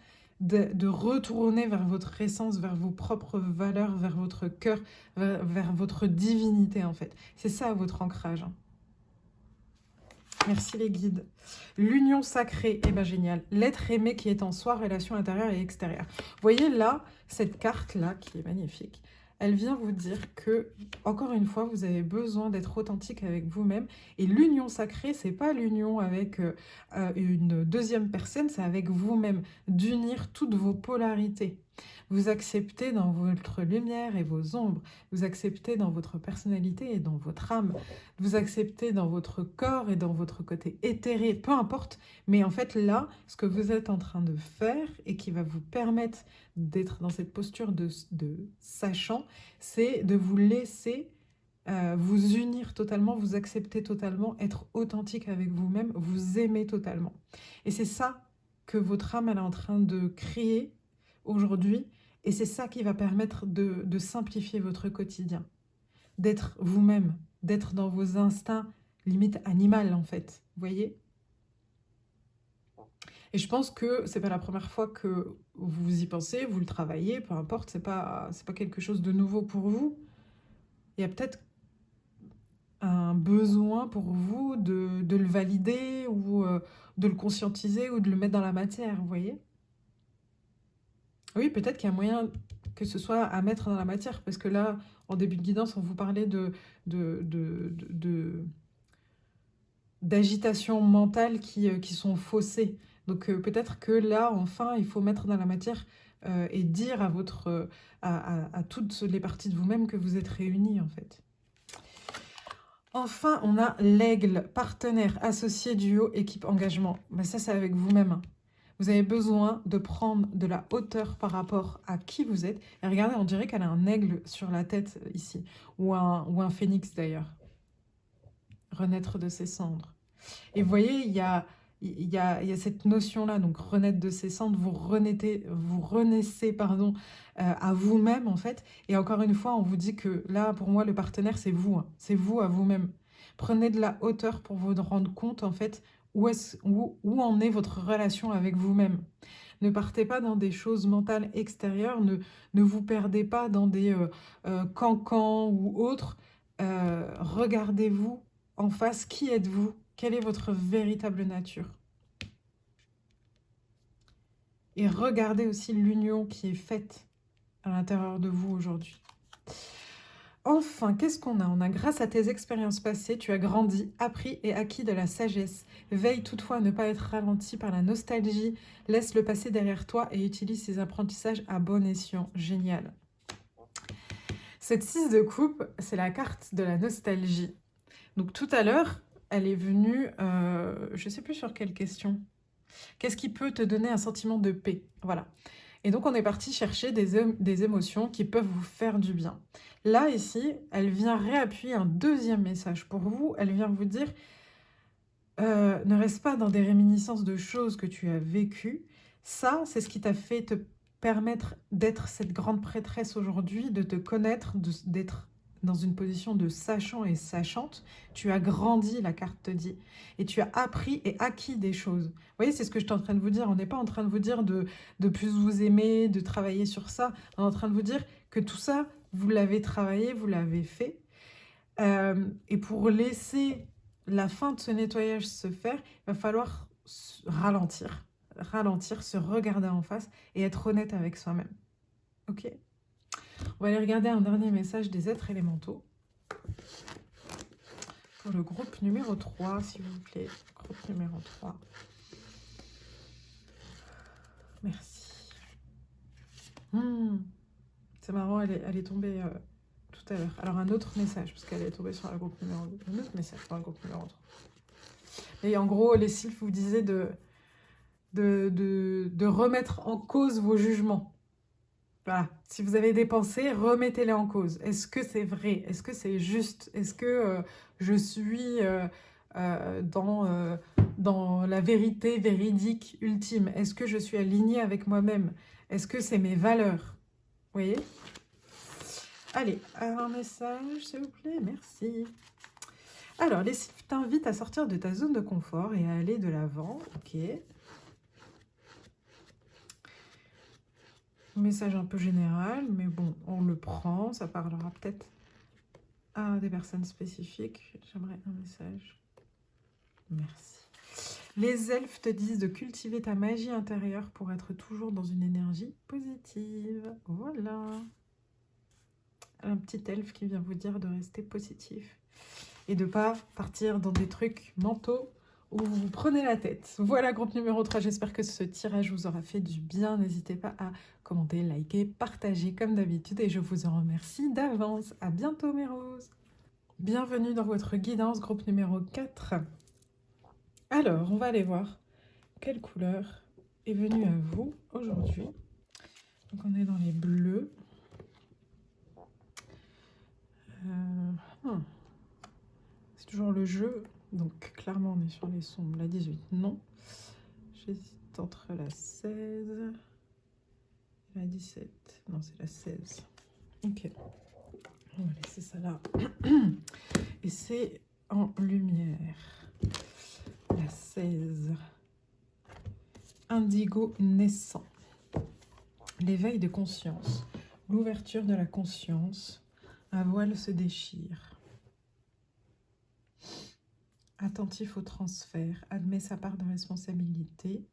A: de retourner vers votre essence, vers vos propres valeurs, vers votre cœur, vers votre divinité, en fait. C'est ça, votre ancrage. Merci les guides. L'union sacrée, eh ben génial. L'être aimé qui est en soi, relation intérieure et extérieure. Vous voyez là, cette carte-là, qui est magnifique, elle vient vous dire que, encore une fois, vous avez besoin d'être authentique avec vous-même. Et l'union sacrée, c'est pas l'union avec une deuxième personne, c'est avec vous-même. D'unir toutes vos polarités. Vous acceptez dans votre lumière et vos ombres. Vous acceptez dans votre personnalité et dans votre âme. Vous acceptez dans votre corps et dans votre côté éthéré, peu importe. Mais en fait, là, ce que vous êtes en train de faire et qui va vous permettre d'être dans cette posture de sachant, c'est de vous laisser vous unir totalement, vous accepter totalement, être authentique avec vous-même, vous aimer totalement. Et c'est ça que votre âme elle est en train de créer aujourd'hui, et c'est ça qui va permettre de simplifier votre quotidien, d'être vous-même, d'être dans vos instincts, limite animal en fait, vous voyez? Et je pense que c'est pas la première fois que vous y pensez, vous le travaillez, peu importe, c'est pas quelque chose de nouveau pour vous. Il y a peut-être un besoin pour vous de le valider ou de le conscientiser ou de le mettre dans la matière, vous voyez? Oui, peut-être qu'il y a moyen que ce soit à mettre dans la matière, parce que là, en début de guidance, on vous parlait de d'agitation mentale qui sont faussées. Donc peut-être que là, enfin, il faut mettre dans la matière et dire à à toutes les parties de vous-même que vous êtes réunis, en fait. Enfin, on a l'aigle, partenaire, associé, duo, équipe, engagement. Ben ça, c'est avec vous-même, hein. Vous avez besoin de prendre de la hauteur par rapport à qui vous êtes. Et regardez, on dirait qu'elle a un aigle sur la tête ici, ou un phénix d'ailleurs. Renaître de ses cendres. Et vous voyez, il y a cette notion-là, donc renaître de ses cendres, vous renaissez pardon, à vous-même en fait. Et encore une fois, on vous dit que là, pour moi, le partenaire, c'est vous, hein. C'est vous à vous-même. Prenez de la hauteur pour vous rendre compte en fait où en est votre relation avec vous-même. Ne partez pas dans des choses mentales extérieures, ne vous perdez pas dans des cancans ou autres. Regardez-vous en face, qui êtes-vous? Quelle est votre véritable nature? Et regardez aussi l'union qui est faite à l'intérieur de vous aujourd'hui. Enfin, qu'est-ce qu'on a? On a, grâce à tes expériences passées, tu as grandi, appris et acquis de la sagesse. Veille toutefois à ne pas être ralenti par la nostalgie. Laisse le passé derrière toi et utilise ces apprentissages à bon escient. Génial. Cette 6 de coupe, c'est la carte de la nostalgie. Donc tout à l'heure, elle est venue, je ne sais plus sur quelle question. Qu'est-ce qui peut te donner un sentiment de paix? Voilà. Et donc on est parti chercher des émotions qui peuvent vous faire du bien. Là, ici, elle vient réappuyer un deuxième message pour vous. Elle vient vous dire, ne reste pas dans des réminiscences de choses que tu as vécues. Ça, c'est ce qui t'a fait te permettre d'être cette grande prêtresse aujourd'hui, de te connaître, d'être dans une position de sachant et sachante. Tu as grandi, la carte te dit, et tu as appris et acquis des choses. Vous voyez, c'est ce que je suis en train de vous dire. On n'est pas en train de vous dire de plus vous aimer, de travailler sur ça. On est en train de vous dire que tout ça, vous l'avez travaillé, vous l'avez fait. Et pour laisser la fin de ce nettoyage se faire, il va falloir ralentir. Ralentir, se regarder en face et être honnête avec soi-même. Ok? On va aller regarder un dernier message des êtres élémentaux. Pour le groupe numéro 3, s'il vous plaît. Groupe numéro 3. Merci. C'est marrant, elle est tombée tout à l'heure. Alors un autre message, parce qu'elle est tombée sur le groupe numéro 2. Un autre message dans le groupe numéro 3. Et en gros, les sylphes vous disaient de remettre en cause vos jugements. Voilà, si vous avez des pensées, remettez-les en cause. Est-ce que c'est vrai? Est-ce que c'est juste? Est-ce que je suis dans la vérité véridique ultime? Est-ce que je suis alignée avec moi-même? Est-ce que c'est mes valeurs? Vous voyez? Allez, un message, s'il vous plaît, merci. Alors, les sylphes t'invitent à sortir de ta zone de confort et à aller de l'avant. Ok. Message un peu général, mais bon, on le prend. Ça parlera peut-être à des personnes spécifiques. J'aimerais un message. Merci. Les elfes te disent de cultiver ta magie intérieure pour être toujours dans une énergie positive. Voilà. Un petit elfe qui vient vous dire de rester positif et de ne pas partir dans des trucs mentaux où vous prenez la tête. Voilà, groupe numéro 3. J'espère que ce tirage vous aura fait du bien. N'hésitez pas à commenter, liker, partager comme d'habitude. Et je vous en remercie d'avance. À bientôt, mes roses. Bienvenue dans votre guidance, groupe numéro 4. Alors, on va aller voir quelle couleur est venue à vous aujourd'hui. Donc, on est dans les bleus. C'est toujours le jeu. Donc, clairement, on est sur les sombres. La 18, non. J'hésite entre la 16 et la 17. Non, c'est la 16. Ok. On va laisser ça là. et c'est en lumière. La 16. Indigo naissant. L'éveil de conscience. L'ouverture de la conscience. Un voile se déchire. Attentif au transfert. Admet sa part de responsabilité.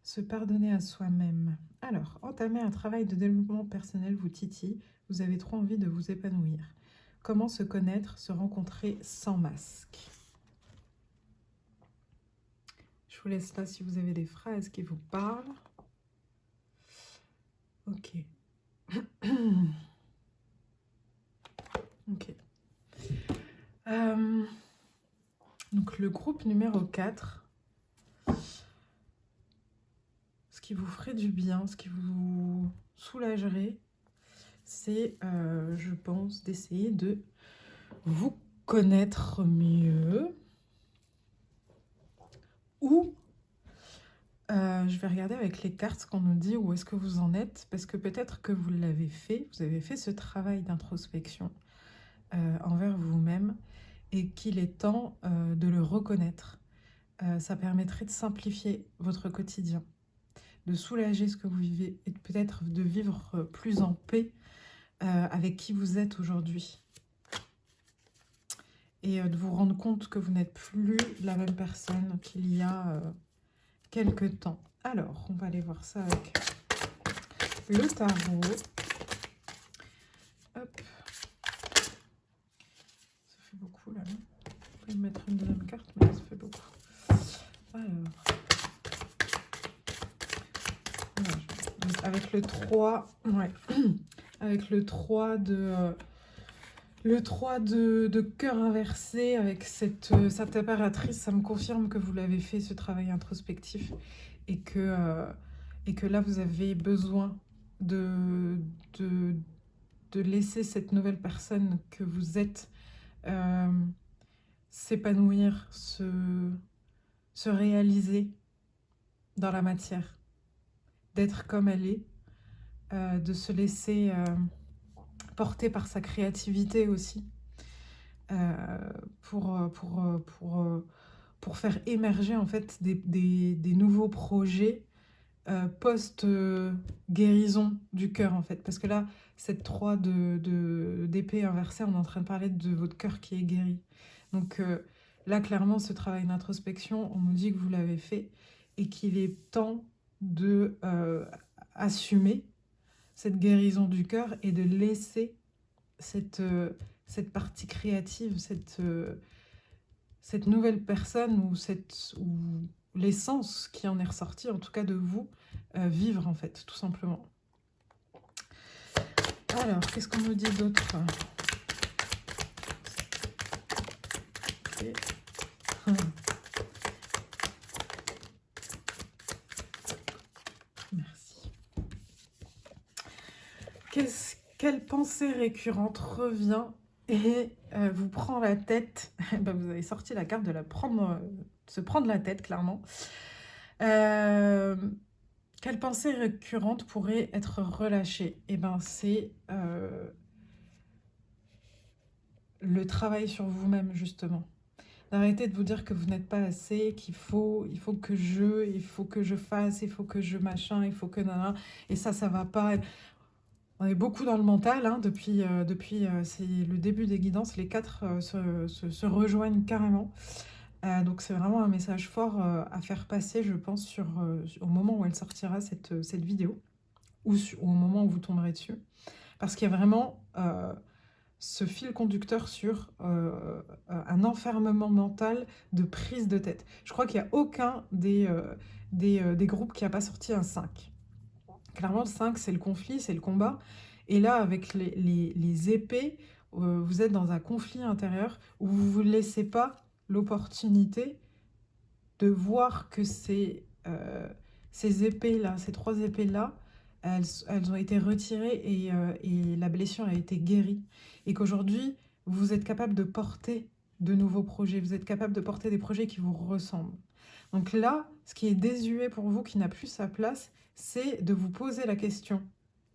A: Se pardonner à soi-même. Alors, entamer un travail de développement personnel vous titille. Vous avez trop envie de vous épanouir. Comment se connaître, se rencontrer sans masque. Je vous laisse là si vous avez des phrases qui vous parlent. Ok. Ok. Donc le groupe numéro 4. Ce qui vous ferait du bien, ce qui vous soulagerait, c'est, je pense, d'essayer de vous connaître mieux. Ou, je vais regarder avec les cartes ce qu'on nous dit, où est-ce que vous en êtes, parce que peut-être que vous l'avez fait, vous avez fait ce travail d'introspection envers vous-même, et qu'il est temps de le reconnaître. Ça permettrait de simplifier votre quotidien, de soulager ce que vous vivez, et peut-être de vivre plus en paix avec qui vous êtes aujourd'hui. Et de vous rendre compte que vous n'êtes plus la même personne qu'il y a quelque temps. Alors, on va aller voir ça avec le tarot. Hop. Ça fait beaucoup là. Je vais mettre une deuxième carte, mais ça fait beaucoup. Alors. Voilà. Donc, avec le 3, ouais. Avec le 3 de... Le 3 de cœur inversé avec cette impératrice, ça me confirme que vous l'avez fait, ce travail introspectif, et que là, vous avez besoin de laisser cette nouvelle personne que vous êtes s'épanouir, se réaliser dans la matière, d'être comme elle est, de se laisser... porté par sa créativité aussi, pour faire émerger en fait des nouveaux projets post-guérison du cœur en fait. Parce que là, cette 3 d'épée inversée, on est en train de parler de votre cœur qui est guéri. Donc là, clairement, ce travail d'introspection, on nous dit que vous l'avez fait et qu'il est temps de assumer cette guérison du cœur et de laisser cette partie créative, cette nouvelle personne ou l'essence qui en est ressortie, en tout cas de vous, vivre en fait, tout simplement. Alors, qu'est-ce qu'on nous dit d'autre? Okay. Merci. Quelle pensée récurrente revient et vous prend la tête? Ben, vous avez sorti la carte de se prendre la tête, clairement. Quelle pensée récurrente pourrait être relâchée? Et ben, c'est le travail sur vous-même, justement. D'arrêter de vous dire que vous n'êtes pas assez, il faut que il faut que je fasse, il faut que je machin, il faut que nana, et ça va pas. On est beaucoup dans le mental, hein, depuis c'est le début des guidances, les 4 se rejoignent carrément. Donc c'est vraiment un message fort à faire passer, je pense, au moment où elle sortira, cette vidéo, ou au moment où vous tomberez dessus. Parce qu'il y a vraiment ce fil conducteur sur un enfermement mental de prise de tête. Je crois qu'il n'y a aucun des groupes qui n'a pas sorti un 5. Clairement, le 5, c'est le conflit, c'est le combat. Et là, avec les épées, vous êtes dans un conflit intérieur où vous ne vous laissez pas l'opportunité de voir que ces épées-là, ces 3 épées-là, elles ont été retirées et la blessure a été guérie. Et qu'aujourd'hui, vous êtes capable de porter de nouveaux projets, vous êtes capable de porter des projets qui vous ressemblent. Donc là, ce qui est désuet pour vous, qui n'a plus sa place, c'est de vous poser la question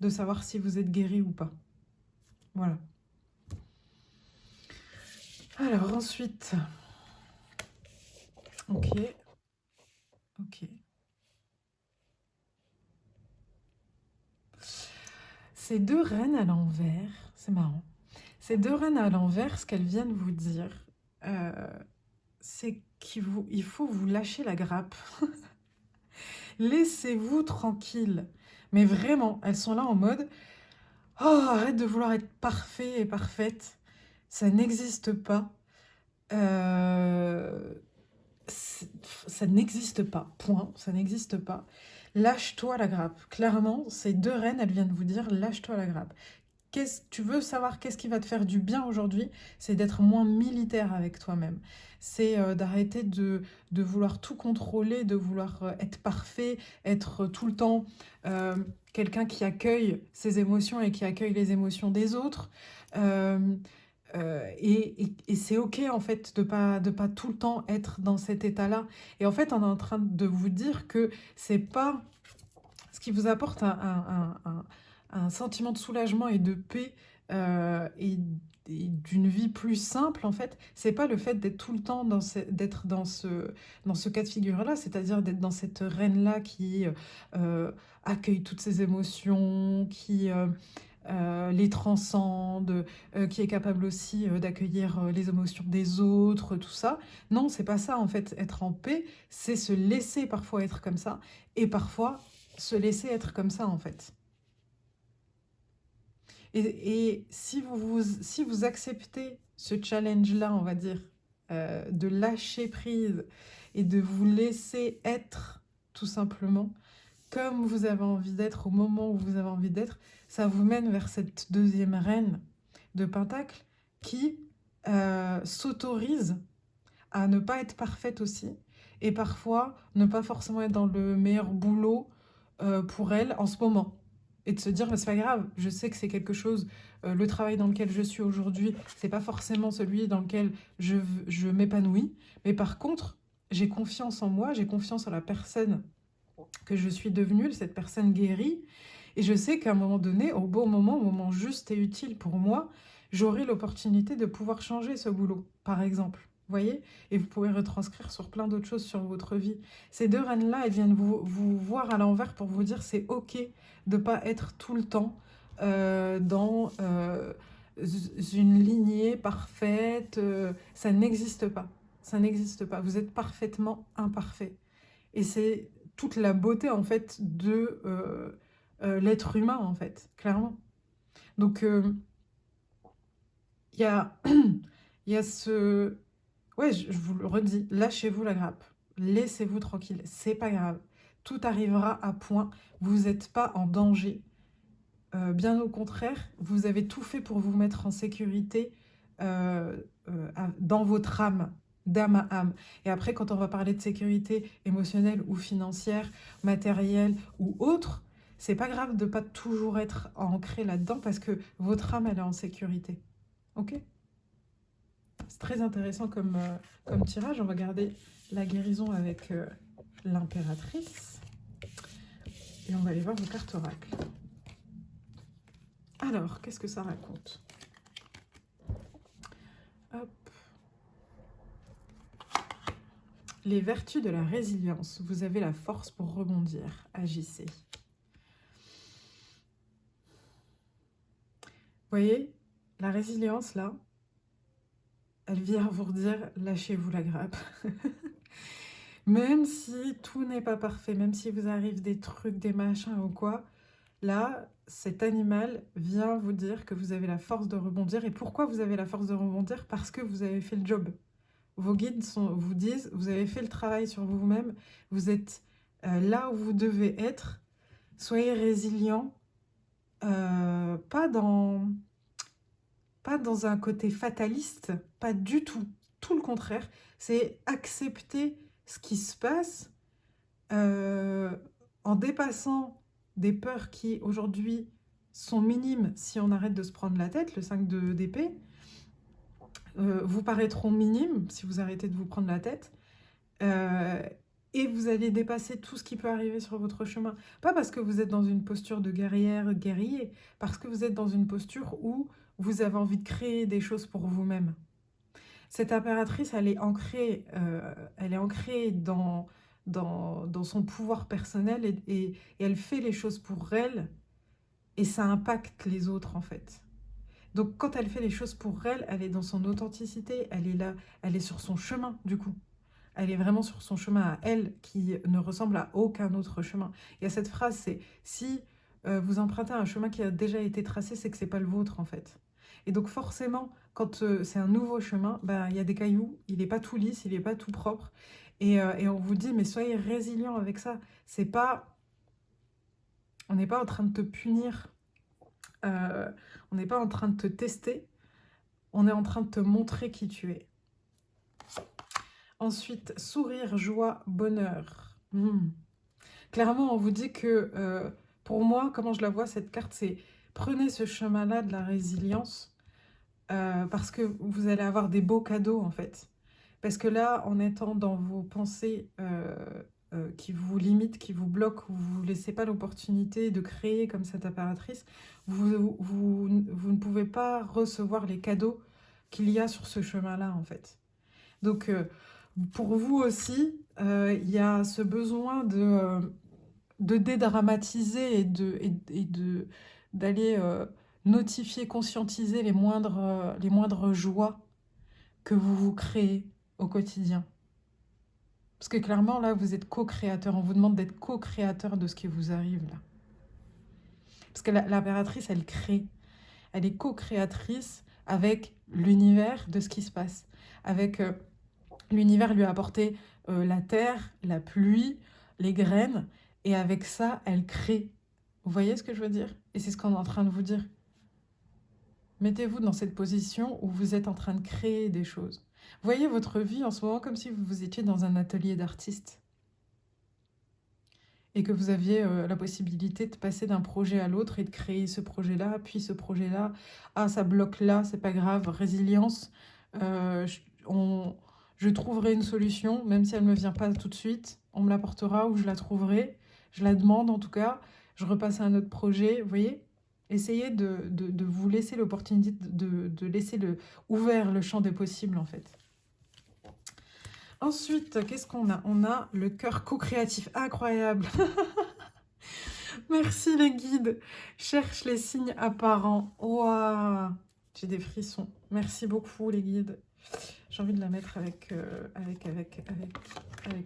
A: de savoir si vous êtes guéri ou pas. Voilà. Alors ensuite, ok, ok. Ces deux reines à l'envers, c'est marrant. Ces deux reines à l'envers, ce qu'elles viennent vous dire, euh, c'est il faut vous lâcher la grappe. Laissez-vous tranquille. Mais vraiment, elles sont là en mode, oh, arrête de vouloir être parfait et parfaite. Ça n'existe pas. Euh, ça n'existe pas. Point. Ça n'existe pas. Lâche-toi la grappe. Clairement, ces deux reines, elles viennent vous dire, lâche-toi la grappe. Tu veux savoir qu'est-ce qui va te faire du bien aujourd'hui? C'est d'être moins militaire avec toi-même. C'est d'arrêter de vouloir tout contrôler, de vouloir être parfait, être tout le temps euh, quelqu'un qui accueille ses émotions et qui accueille les émotions des autres. Euh, et c'est ok en fait de pas tout le temps être dans cet état-là. Et en fait, on est en train de vous dire que c'est pas ce qui vous apporte un sentiment de soulagement et de paix et d'une vie plus simple, en fait, c'est pas le fait d'être tout le temps d'être dans ce cas de figure-là, c'est-à-dire d'être dans cette reine-là qui euh, accueille toutes ses émotions, qui les transcende, qui est capable aussi d'accueillir les émotions des autres, tout ça. Non, c'est pas ça, en fait. Être en paix, c'est se laisser parfois être comme ça, et parfois se laisser être comme ça, en fait. Et si vous acceptez ce challenge-là, on va dire, de lâcher prise et de vous laisser être, tout simplement, comme vous avez envie d'être, au moment où vous avez envie d'être, ça vous mène vers cette deuxième reine de Pentacle qui s'autorise à ne pas être parfaite aussi, et parfois ne pas forcément être dans le meilleur boulot pour elle en ce moment. Et de se dire, mais c'est pas grave, je sais que c'est quelque chose, le travail dans lequel je suis aujourd'hui, c'est pas forcément celui dans lequel je m'épanouis, mais par contre, j'ai confiance en moi, j'ai confiance en la personne que je suis devenue, cette personne guérie, et je sais qu'à un moment donné, au bon moment, au moment juste et utile pour moi, j'aurai l'opportunité de pouvoir changer ce boulot, par exemple. Vous voyez? Et vous pouvez retranscrire sur plein d'autres choses sur votre vie. Ces deux reines-là, elles viennent vous voir à l'envers pour vous dire c'est ok de ne pas être tout le temps dans une lignée parfaite. Ça n'existe pas. Ça n'existe pas. Vous êtes parfaitement imparfait. Et c'est toute la beauté, en fait, de l'être humain, en fait, clairement. Donc, il y a, il y a ce... Ouais, je vous le redis, lâchez-vous la grappe. Laissez-vous tranquille, c'est pas grave. Tout arrivera à point. Vous n'êtes pas en danger. Bien au contraire, vous avez tout fait pour vous mettre en sécurité dans votre âme, d'âme à âme. Et après, quand on va parler de sécurité émotionnelle ou financière, matérielle ou autre, c'est pas grave de pas toujours être ancré là-dedans parce que votre âme, elle est en sécurité. Ok? C'est très intéressant comme tirage. On va garder la guérison avec l'impératrice et on va aller voir vos cartes oracles. Alors, qu'est-ce que ça raconte? Hop. Les vertus de la résilience. Vous avez la force pour rebondir. Agissez. Vous voyez, la résilience, là, elle vient vous redire, lâchez-vous la grappe. Même si tout n'est pas parfait, même si vous arrive des trucs, des machins ou quoi, là, cet animal vient vous dire que vous avez la force de rebondir. Et pourquoi vous avez la force de rebondir? Parce que vous avez fait le job. Vos guides vous disent, vous avez fait le travail sur vous-même, vous êtes là où vous devez être. Soyez résilient, pas dans un côté fataliste, pas du tout. Tout le contraire, c'est accepter ce qui se passe euh, en dépassant des peurs qui aujourd'hui sont minimes si on arrête de se prendre la tête, le 5 d'épée, vous paraîtront minimes si vous arrêtez de vous prendre la tête. Euh, et vous allez dépasser tout ce qui peut arriver sur votre chemin. Pas parce que vous êtes dans une posture de guerrière, guerrier, parce que vous êtes dans une posture où vous avez envie de créer des choses pour vous-même. Cette impératrice, elle est ancrée dans son pouvoir personnel et elle fait les choses pour elle et ça impacte les autres en fait. Donc quand elle fait les choses pour elle, elle est dans son authenticité, elle est là, elle est sur son chemin du coup. Elle est vraiment sur son chemin à elle qui ne ressemble à aucun autre chemin. Il y a cette phrase, c'est si vous empruntez un chemin qui a déjà été tracé, c'est que c'est pas le vôtre en fait. Et donc forcément, quand c'est un nouveau chemin, ben, il y a des cailloux, il n'est pas tout lisse, il n'est pas tout propre. Et on vous dit, mais soyez résilient avec ça. C'est pas, on n'est pas en train de te punir, euh, on n'est pas en train de te tester, on est en train de te montrer qui tu es. Ensuite, sourire, joie, bonheur. Clairement, on vous dit que, pour moi, comment je la vois, cette carte, c'est prenez ce chemin-là de la résilience parce que vous allez avoir des beaux cadeaux, en fait. Parce que là, en étant dans vos pensées qui vous limitent, qui vous bloquent, où vous ne laissez pas l'opportunité de créer comme cette impératrice, vous ne pouvez pas recevoir les cadeaux qu'il y a sur ce chemin-là, en fait. Donc, pour vous aussi, il y a ce besoin de dédramatiser et d'aller notifier, conscientiser les moindres joies que vous vous créez au quotidien. Parce que clairement, là, vous êtes co-créateur. On vous demande d'être co-créateur de ce qui vous arrive, là. Parce que l'impératrice, elle crée. Elle est co-créatrice avec l'univers de ce qui se passe. Avec l'univers lui a apporté la terre, la pluie, les graines. Et avec ça, elle crée. Vous voyez ce que je veux dire? Et c'est ce qu'on est en train de vous dire. Mettez-vous dans cette position où vous êtes en train de créer des choses. Voyez votre vie en ce moment comme si vous étiez dans un atelier d'artiste et que vous aviez la possibilité de passer d'un projet à l'autre et de créer ce projet-là, puis ce projet-là. Ah, ça bloque là, c'est pas grave, résilience. Euh, je, on- je trouverai une solution, même si elle ne me vient pas tout de suite. On me l'apportera ou je la trouverai. Je la demande en tout cas. Je repasse à un autre projet. Vous voyez? Essayez de vous laisser l'opportunité de laisser ouvert le champ des possibles en fait. Ensuite, qu'est-ce qu'on a? On a le cœur co-créatif. Incroyable! Merci les guides. Cherche les signes apparents. Waouh! J'ai des frissons. Merci beaucoup les guides. J'ai envie de la mettre avec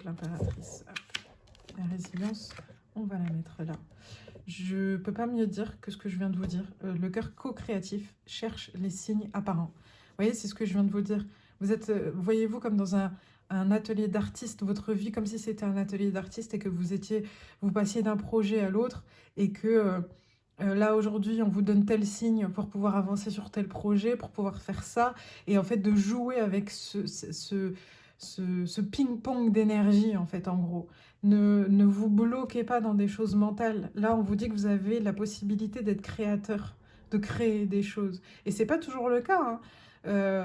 A: l'impératrice. La résilience, on va la mettre là. Je peux pas mieux dire que ce que je viens de vous dire. Le cœur co-créatif cherche les signes apparents. Vous voyez, c'est ce que je viens de vous dire. Vous êtes, voyez-vous comme dans un atelier d'artiste, votre vie comme si c'était un atelier d'artiste et que vous passiez d'un projet à l'autre et que là aujourd'hui on vous donne tel signe pour pouvoir avancer sur tel projet, pour pouvoir faire ça et en fait de jouer avec ce ping-pong d'énergie en fait en gros. Ne vous bloquez pas dans des choses mentales. Là, on vous dit que vous avez la possibilité d'être créateur, de créer des choses. Et c'est pas toujours le cas, hein.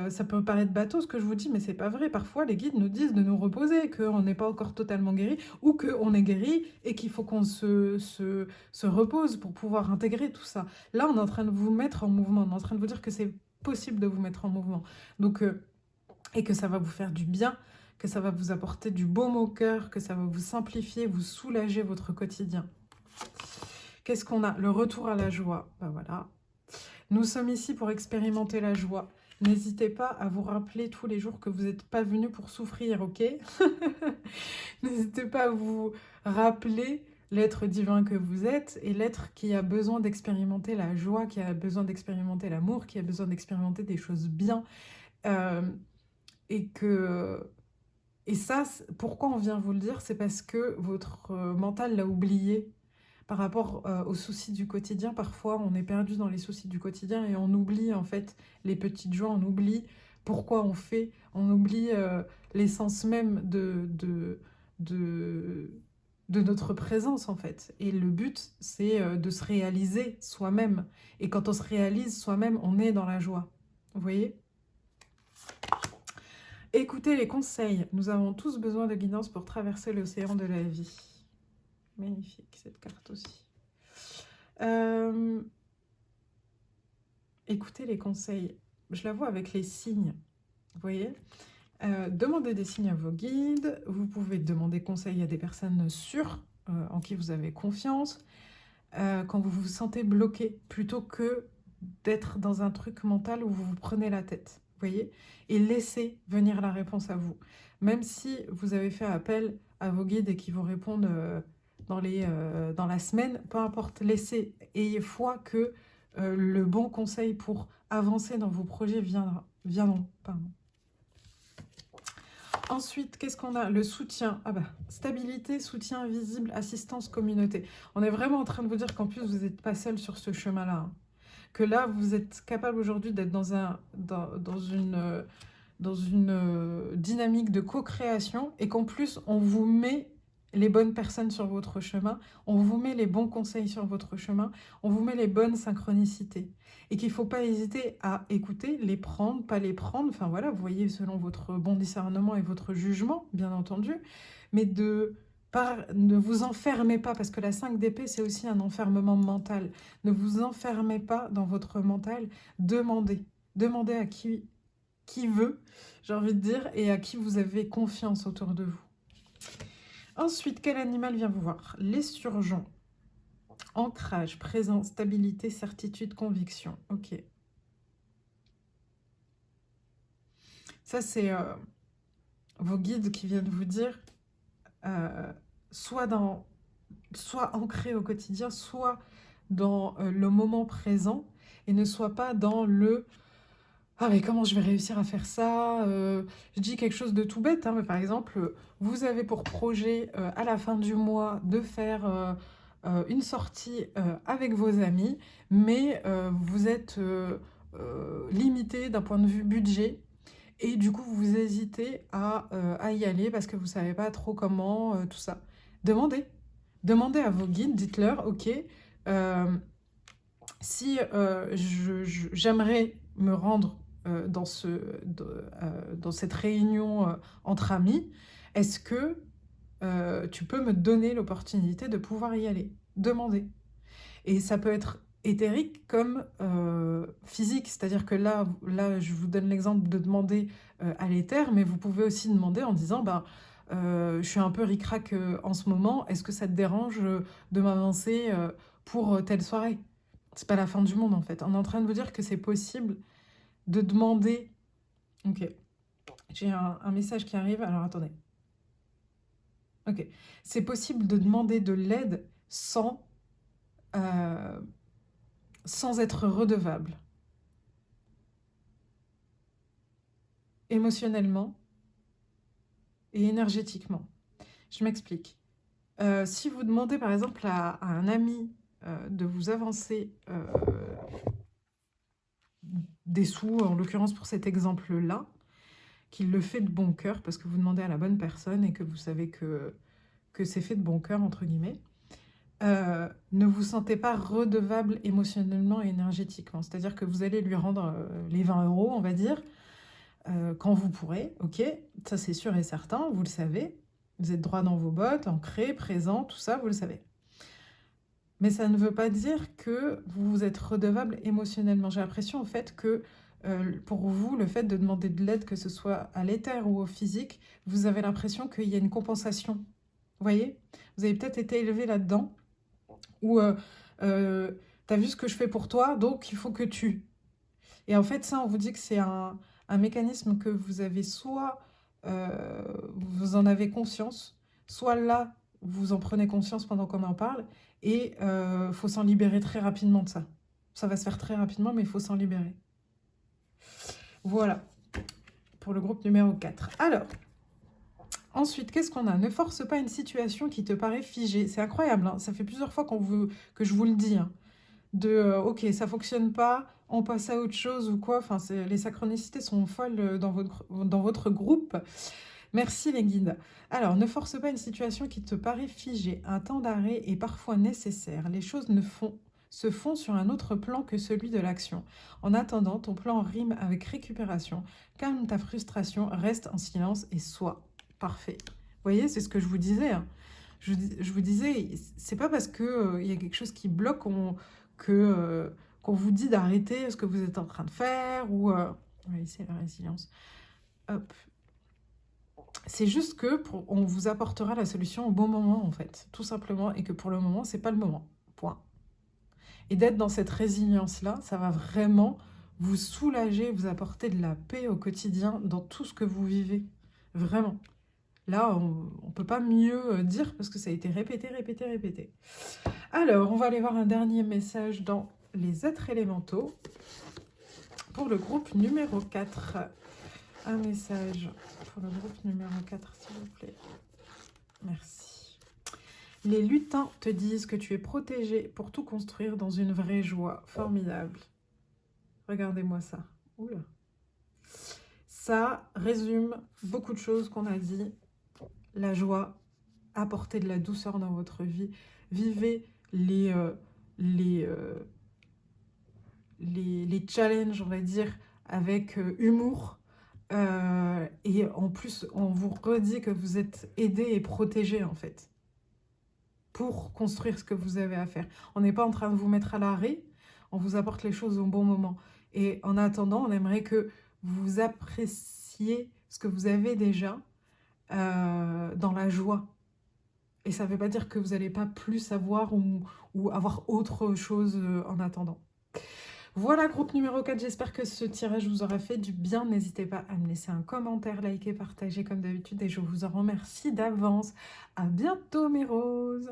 A: Ça peut paraître bateau ce que je vous dis, mais c'est pas vrai. Parfois, les guides nous disent de nous reposer, qu'on n'est pas encore totalement guéri, ou qu'on est guéri et qu'il faut qu'on se repose pour pouvoir intégrer tout ça. Là, on est en train de vous mettre en mouvement, on est en train de vous dire que c'est possible de vous mettre en mouvement. Donc, et que ça va vous faire du bien, que ça va vous apporter du baume au cœur, que ça va vous simplifier, vous soulager votre quotidien. Qu'est-ce qu'on a? Le retour à la joie. Ben voilà. Nous sommes ici pour expérimenter la joie. N'hésitez pas à vous rappeler tous les jours que vous n'êtes pas venu pour souffrir, ok? N'hésitez pas à vous rappeler l'être divin que vous êtes et l'être qui a besoin d'expérimenter la joie, qui a besoin d'expérimenter l'amour, qui a besoin d'expérimenter des choses bien. Et ça, pourquoi on vient vous le dire? C'est parce que votre mental l'a oublié par rapport aux soucis du quotidien. Parfois, on est perdu dans les soucis du quotidien et on oublie en fait les petites joies, on oublie pourquoi on fait, on oublie l'essence même de notre présence en fait. Et le but, c'est de se réaliser soi-même. Et quand on se réalise soi-même, on est dans la joie. Vous voyez? Écoutez les conseils. Nous avons tous besoin de guidance pour traverser l'océan de la vie. Magnifique cette carte aussi. Écoutez les conseils. Je la vois avec les signes. Vous voyez? Demandez des signes à vos guides. Vous pouvez demander conseil à des personnes sûres, en qui vous avez confiance, quand vous vous sentez bloqué, plutôt que d'être dans un truc mental où vous vous prenez la tête. Vous voyez? Et laissez venir la réponse à vous. Même si vous avez fait appel à vos guides et qu'ils vous répondent dans la semaine, peu importe, laissez. Ayez foi que le bon conseil pour avancer dans vos projets viendront. Pardon. Ensuite, qu'est-ce qu'on a? Le soutien. Ah bah, stabilité, soutien visible, assistance, communauté. On est vraiment en train de vous dire qu'en plus, vous n'êtes pas seul sur ce chemin-là, hein. Que là, vous êtes capable aujourd'hui d'être dans une dynamique de co-création et qu'en plus, on vous met les bonnes personnes sur votre chemin, on vous met les bons conseils sur votre chemin, on vous met les bonnes synchronicités. Et qu'il ne faut pas hésiter à écouter, les prendre, pas les prendre, enfin voilà, vous voyez, selon votre bon discernement et votre jugement, bien entendu, mais ne vous enfermez pas, parce que la 5 d'épée, c'est aussi un enfermement mental. Ne vous enfermez pas dans votre mental, demandez. Demandez à qui veut, j'ai envie de dire, et à qui vous avez confiance autour de vous. Ensuite, quel animal vient vous voir? L'esturgeon. Ancrage, présence, stabilité, certitude, conviction. Ok. Ça, c'est vos guides qui viennent vous dire soit ancré au quotidien, soit dans le moment présent, et ne soit pas dans le « Ah, mais comment je vais réussir à faire ça ?» Je dis quelque chose de tout bête, hein, mais par exemple, vous avez pour projet à la fin du mois de faire une sortie avec vos amis, mais vous êtes limité d'un point de vue budget, et du coup, vous hésitez à y aller parce que vous ne savez pas trop comment, tout ça. Demandez. Demandez à vos guides, dites-leur, ok, si j'aimerais me rendre dans cette réunion entre amis, est-ce que tu peux me donner l'opportunité de pouvoir y aller? Demandez. Et ça peut être éthérique comme physique, c'est-à-dire que là, je vous donne l'exemple de demander à l'éther, mais vous pouvez aussi demander en disant, bah, je suis un peu ric-rac en ce moment, est-ce que ça te dérange de m'avancer pour telle soirée? C'est pas la fin du monde en fait. On est en train de vous dire que c'est possible de demander. Ok, j'ai un message qui arrive, alors attendez. Ok, c'est possible de demander de l'aide euh, sans être redevable. Émotionnellement et énergétiquement. Je m'explique. Si vous demandez par exemple à un ami de vous avancer des sous, en l'occurrence pour cet exemple-là, qu'il le fait de bon cœur, parce que vous demandez à la bonne personne et que vous savez que c'est fait de bon cœur, entre guillemets, ne vous sentez pas redevable émotionnellement et énergétiquement. C'est-à-dire que vous allez lui rendre les 20 €, on va dire, quand vous pourrez, ok, ça c'est sûr et certain, vous le savez, vous êtes droit dans vos bottes, ancré, présent, tout ça, vous le savez. Mais ça ne veut pas dire que vous êtes redevable émotionnellement. J'ai l'impression en fait que pour vous, le fait de demander de l'aide, que ce soit à l'éther ou au physique, vous avez l'impression qu'il y a une compensation. Vous voyez? Vous avez peut-être été élevé là-dedans, où t'as vu ce que je fais pour toi, donc il faut que tu... Et en fait, ça, on vous dit que c'est un mécanisme que vous avez soit... vous en avez conscience, soit là, vous en prenez conscience pendant qu'on en parle, et faut s'en libérer très rapidement de ça. Ça va se faire très rapidement, mais il faut s'en libérer. Voilà, pour le groupe numéro 4. Alors, ensuite, qu'est-ce qu'on a? Ne force pas une situation qui te paraît figée. C'est incroyable, hein, ça fait plusieurs fois que je vous le dis. Hein, ok, ça fonctionne pas, on passe à autre chose ou quoi. Enfin, les synchronicités sont folles dans votre groupe. Merci les guides. Alors, ne force pas une situation qui te paraît figée. Un temps d'arrêt est parfois nécessaire. Les choses se font sur un autre plan que celui de l'action. En attendant, ton plan rime avec récupération. Calme ta frustration, reste en silence et sois parfait. Vous voyez, c'est ce que je vous disais. Hein. Je vous disais, c'est pas parce qu'il y a quelque chose qui bloque qu'on vous dit d'arrêter ce que vous êtes en train de faire. Oui, c'est la résilience. Hop. C'est juste que on vous apportera la solution au bon moment, en fait, tout simplement, et que pour le moment, c'est pas le moment. Point. Et d'être dans cette résilience-là, ça va vraiment vous soulager, vous apporter de la paix au quotidien dans tout ce que vous vivez. Vraiment. Là, on ne peut pas mieux dire parce que ça a été répété, répété, répété. Alors, on va aller voir un dernier message dans les êtres élémentaux pour le groupe numéro 4. Un message pour le groupe numéro 4, s'il vous plaît. Merci. Les lutins te disent que tu es protégé pour tout construire dans une vraie joie. Formidable. Regardez-moi ça. Oula. Ça résume beaucoup de choses qu'on a dit. La joie, apportez de la douceur dans votre vie. Vivez les challenges, on va dire, avec humour. Et en plus, on vous redit que vous êtes aidé et protégé, en fait, pour construire ce que vous avez à faire. On n'est pas en train de vous mettre à l'arrêt, on vous apporte les choses au bon moment. Et en attendant, on aimerait que vous appréciez ce que vous avez déjà dans la joie. Et ça ne veut pas dire que vous n'allez pas plus savoir ou avoir autre chose en attendant. Voilà, groupe numéro 4, j'espère que ce tirage vous aura fait du bien. N'hésitez pas à me laisser un commentaire, liker, partager comme d'habitude. Et je vous en remercie d'avance. À bientôt mes roses.